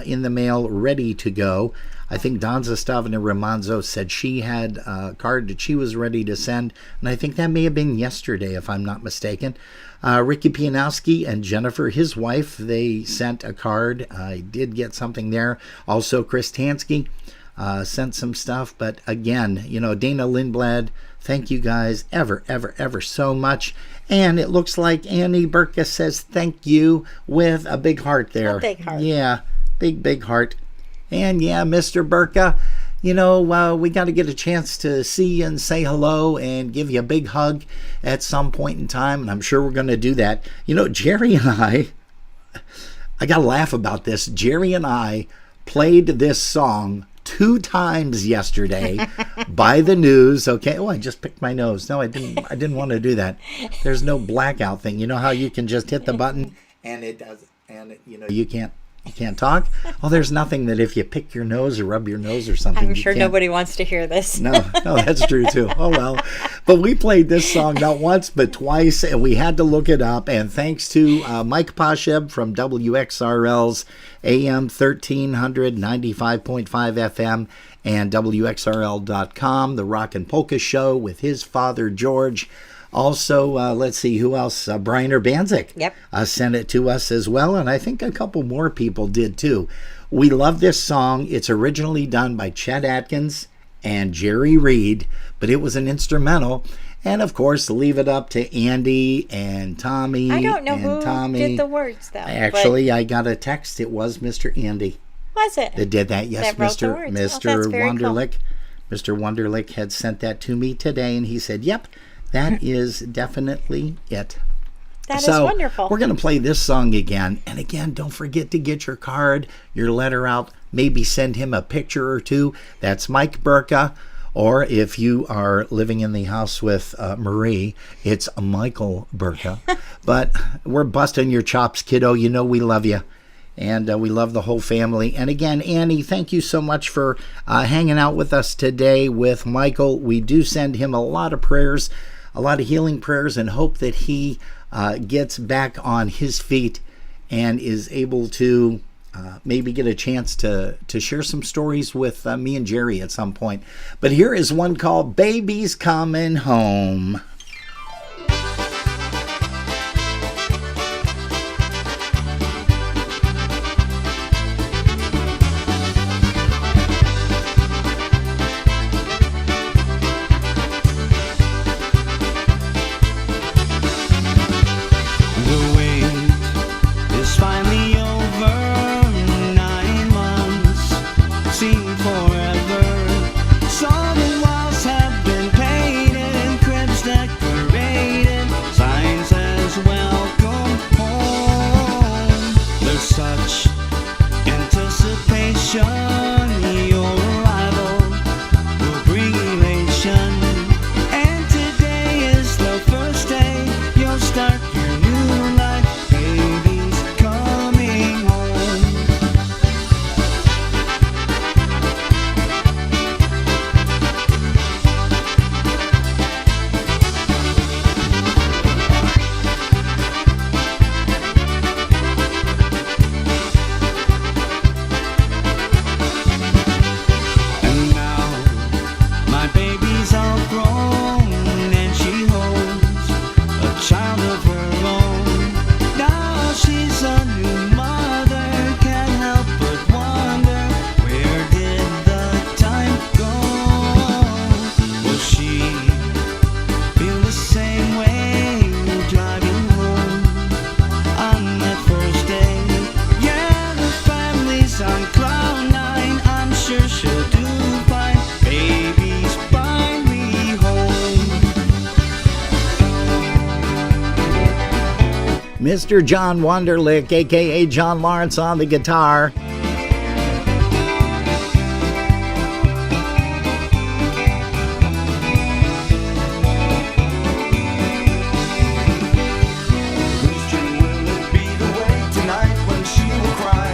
in the mail ready to go. I think Donza Stavina Romanzo said she had a card that she was ready to send, and I think that may have been yesterday, if I'm not mistaken. Ricky Pianowski and Jennifer, his wife, they sent a card. I did get something there. Also, Chris Tansky sent some stuff. But again, Dana Lindblad, thank you guys ever so much. And it looks like Annie Burka says thank you with a big heart there. A big heart. Yeah, big heart. And yeah, Mr. Burka, we got to get a chance to see you and say hello and give you a big hug at some point in time, and I'm sure we're going to do that. Jerry and I got to laugh about this. Jerry and I played this song 2 times yesterday by the news. Okay. Oh, I just picked my nose. No, I didn't want to do that. There's no blackout thing. You know how you can just hit the button and it does, and you can't talk? Oh, there's nothing that if you pick your nose or rub your nose or something. I'm sure nobody wants to hear this. No, that's true too. Oh, well. But we played this song not once, but twice, and we had to look it up. And thanks to Mike Pasheb from WXRL's AM 1300, 95.5 FM, and WXRL.com, the Rock and Polka Show with his father, George. Also, let's see, who else? Brian Urbanzik sent it to us as well, and I think a couple more people did too. We love this song. It's originally done by Chet Atkins and Jerry Reed, but it was an instrumental. And of course, Leave It Up to Andy and Tommy. I don't know and who Tommy. did the words, though. Actually, I got a text. It was Mr. Andy Was it? that did that. Yes, That wrote the Mr. words. Mr. That's very cool. Wonderlick. Mr. Wonderlick had sent that to me today, and he said, "Yep, that is definitely it." That is So wonderful. we're going to play this song again. And again, don't forget to get your card, your letter out. Maybe send him a picture or two. That's Mike Burka. Or if you are living in the house with Marie, it's Michael Burka. But we're busting your chops, kiddo. You know we love you. And we love the whole family. And again, Annie, thank you so much for hanging out with us today with Michael. We do send him a lot of prayers, a lot of healing prayers, and hope that he gets back on his feet and is able to maybe get a chance to share some stories with me and Jerry at some point. But here is one called Baby's Coming Home. The wait is finally over. 9 months seem forever. So the walls have been painted and cribs decorated. Signs says welcome home. There's such anticipation. Your arrival will bring elation. And today is the first day you'll start your new life. Baby's coming home. And now my baby's all grown and she holds a child of her own. Now she's a new mother, can't help but wonder, where did the time go? Will she feel the same way driving home on that first day? Yeah, the family's on cloud 9. I'm sure she'll do fine. Baby's finally home. Mr. John Wonderlick, a.k.a. John Lawrence on the guitar. Question, will it be the way tonight when she will cry?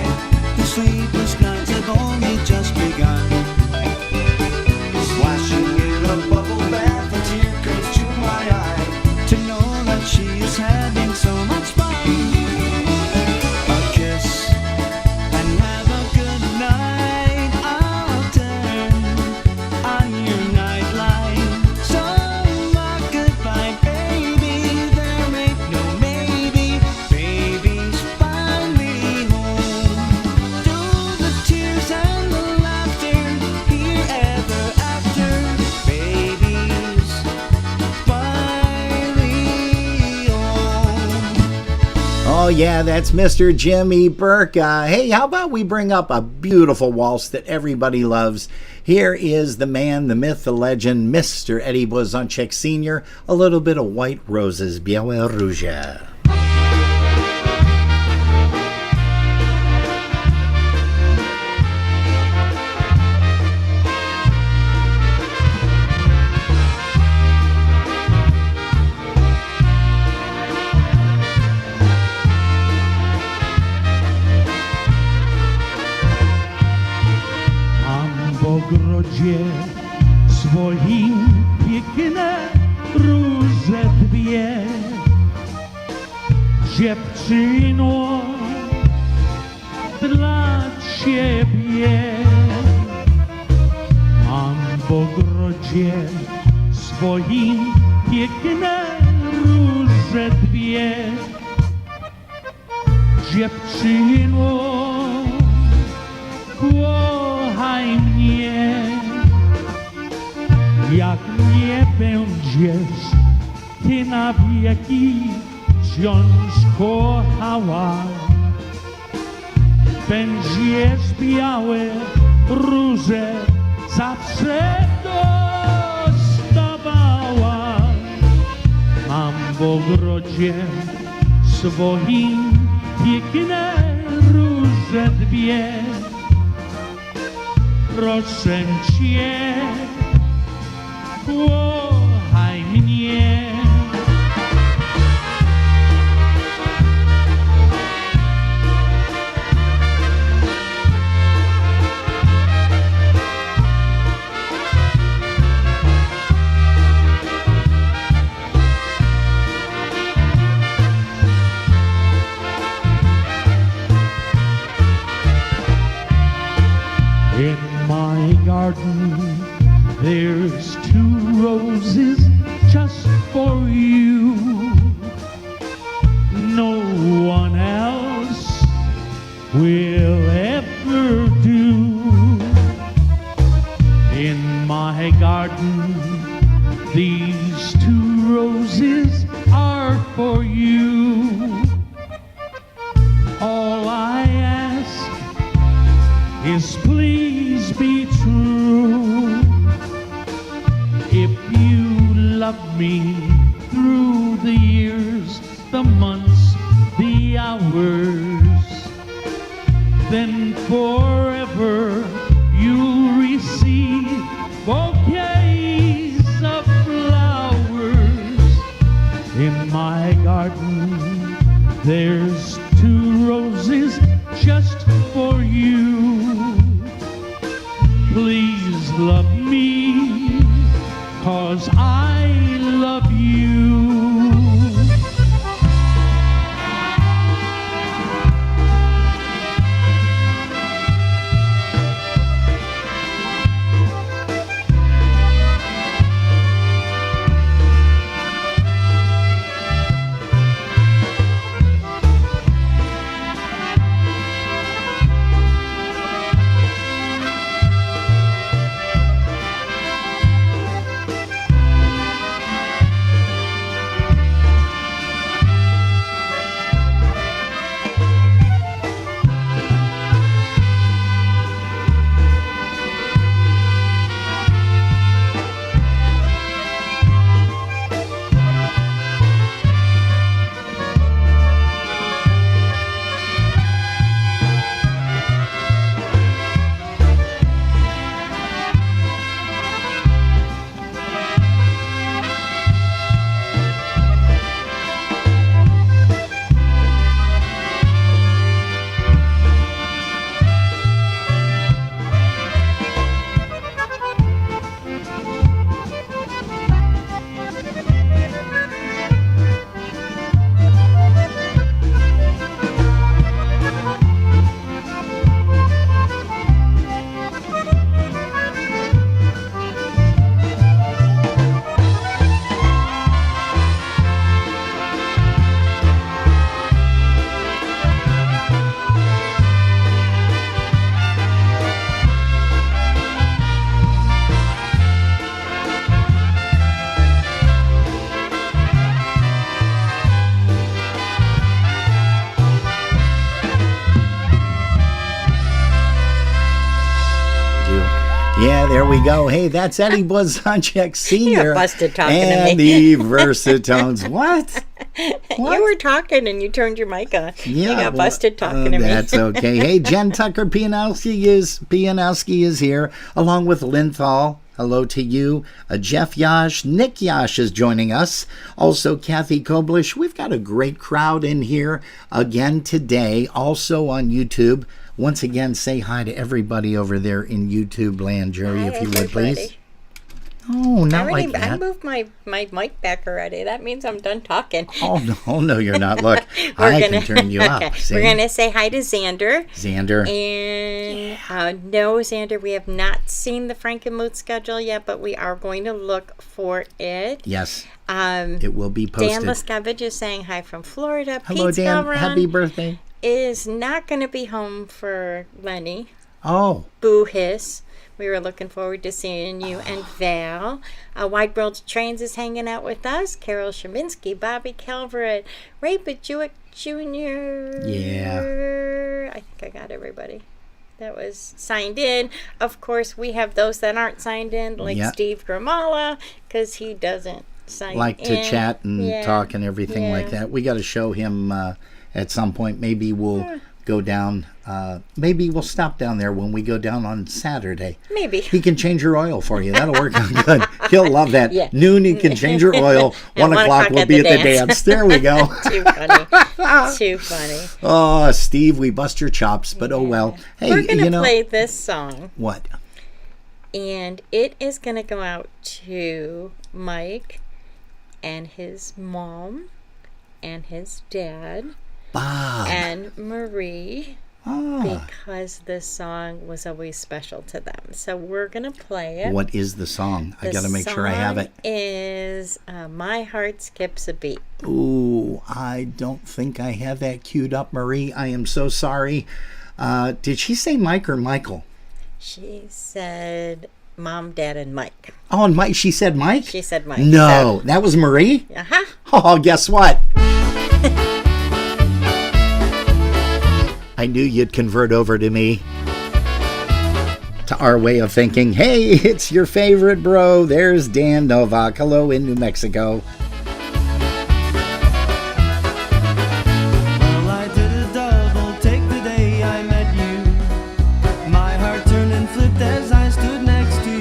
The sleepless nights have only just begun. Splashing in a bubble bath, a tear comes to my eye. To know that she is having so much fun. A kiss and have a good night. I'll turn on your nightlight. So rock goodbye, baby. There ain't no maybe. Baby's finally home. Through the tears and the laughter, here ever after. Baby's finally home. Oh, yeah, that's Mr. Jimmy Burka. Hey, how about we bring up a beautiful waltz that everybody loves? Here is the man, the myth, the legend, Mr. Eddie Blazonczyk Sr., a little bit of White Roses, Białe Róże. Tam w ogrodzie swoim piękne róże dwie. Dziewczyno, dla ciebie mam w ogrodzie swoim piękne róże dwie. Dziewczyno, kochaj mnie, nie będziesz ty na wieki wciąż kochała. Będziesz białe róże zawsze dostawała. Mam w ogrodzie swoim piękne róże dwie. Proszę cię, kochaj mnie. In my garden there's 2 roses just for you. No one else will ever do. In my garden these 2 roses are for you. All I ask is please be true. If you love me through the years, the months, the hours, then forever you'll receive bouquets of flowers. In my garden there's 2 roses just for you. Please love me, 'cause I love you. Yeah, there we go. Hey, that's Eddie Blazonczyk Sr. You're busted talking to and me. the Versatones. What? You were talking and you turned your mic on. You got busted talking to me. That's okay. Hey, Jen Tucker Pianowski is here, along with Linthal. Hello to you. Jeff Yash. Nick Yash is joining us. Also, Kathy Koblish. We've got a great crowd in here again today, also on YouTube. Once again, say hi to everybody over there in YouTube land, Jerry, Hi, if you would, everybody. please. Oh, not like that. I moved my mic back already. That means I'm done talking. Oh, no, you're not. Look, I can turn you up. See? We're going to say hi to Xander. Xander. And no, Xander, we have not seen the Frankenmuth schedule yet, but we are going to look for it. Yes. It will be posted. Dan Leskovich is saying hi from Florida. Hello, Pete Dan. Skelron Happy birthday. is not going to be home for Lenny. Oh. Boo hiss. We were looking forward to seeing you and Val. Wide World Trains is hanging out with us. Carol Sheminsky, Bobby Calvert, Ray Bajuic Jr. Yeah. I think I got everybody that was signed in. Of course, we have those that aren't signed in, like Yep. Steve Gramala, because he doesn't sign Like in. to chat and talk and everything like that. We got to show him at some point. Maybe we'll go down. Maybe we'll stop down there when we go down on Saturday. Maybe. He can change your oil for you. That'll work out good. He'll love that. Yeah. Noon, he can change your oil. At 1 o'clock, we'll be at the dance. There we go. Too funny. Too funny. Oh, Steve, we bust your chops, but oh well. Hey, We're going to know play this song, what? and it is going to go out to Mike and his mom and his dad Bob. and Marie, Ah. because this song was always special to them. So we're going to play it. What is the song? I got to make sure I have it. The song is My Heart Skips a Beat. Ooh, I don't think I have that queued up, Marie. I am so sorry. Did she say Mike or Michael? She said Mom, Dad, and Mike. Oh, and Mike. She said Mike? She said Mike. No, that was Marie? Uh-huh. Oh, guess what? I knew you'd convert over to me. To our way of thinking. Hey, it's your favorite bro. There's Dan Novak. Hello in New Mexico. Well, I did a double take the day I met you. My heart turned and flipped as I stood next to you.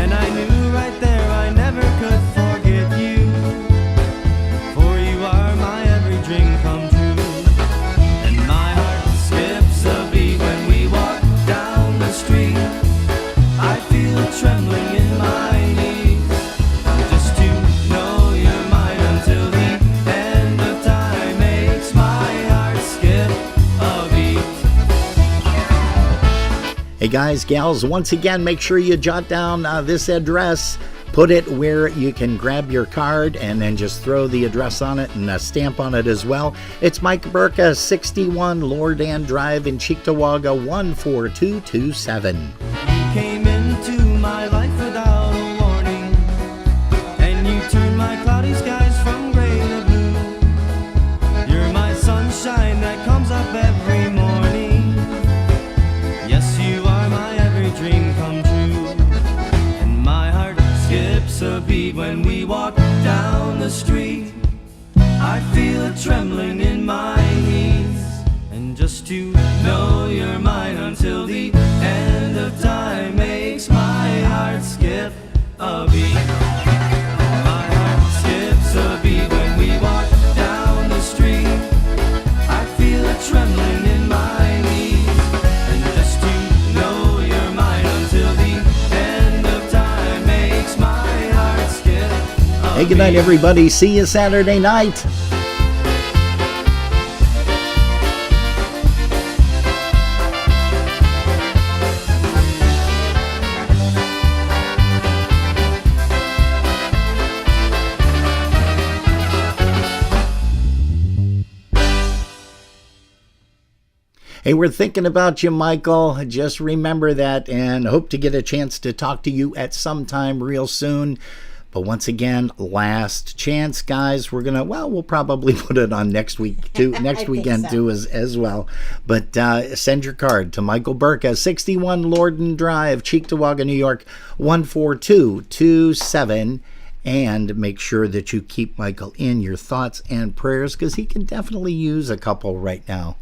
And I knew right there I never could forget you. For you are my every dream come true. And my heart skips a beat when we walk down the street. I feel a trembling in my knees. Just to know you're mine until the end of time makes my heart skip a beat. Hey guys, gals, once again, make sure you jot down this address. Put it where you can grab your card and then just throw the address on it and a stamp on it as well. It's Mike Burka, 61 Lordan Drive in Cheektowaga, 14227. You came into my life without a warning, and you turned my cloudy skies from gray to blue. You're my sunshine that comes up every morning. Yes, you are my every dream come true. And my heart skips a beat when we walk down the street. I feel a trembling in my knees. And just to know you're mine until the end of time makes my heart skip a beat. My heart skips a beat when we walk down the street. I feel a trembling in my knees. And just to know you're mine until the end of time makes my heart skip a Hey, good night, everybody. See you Saturday night. Hey, we're thinking about you, Michael. Just remember that and hope to get a chance to talk to you at some time real soon. But once again, last chance, guys. We'll probably put it on next week too, next weekend too as well. But send your card to Michael Burka, 61 Lordan Drive, Cheektowaga, New York, 14227. And make sure that you keep Michael in your thoughts and prayers because he can definitely use a couple right now.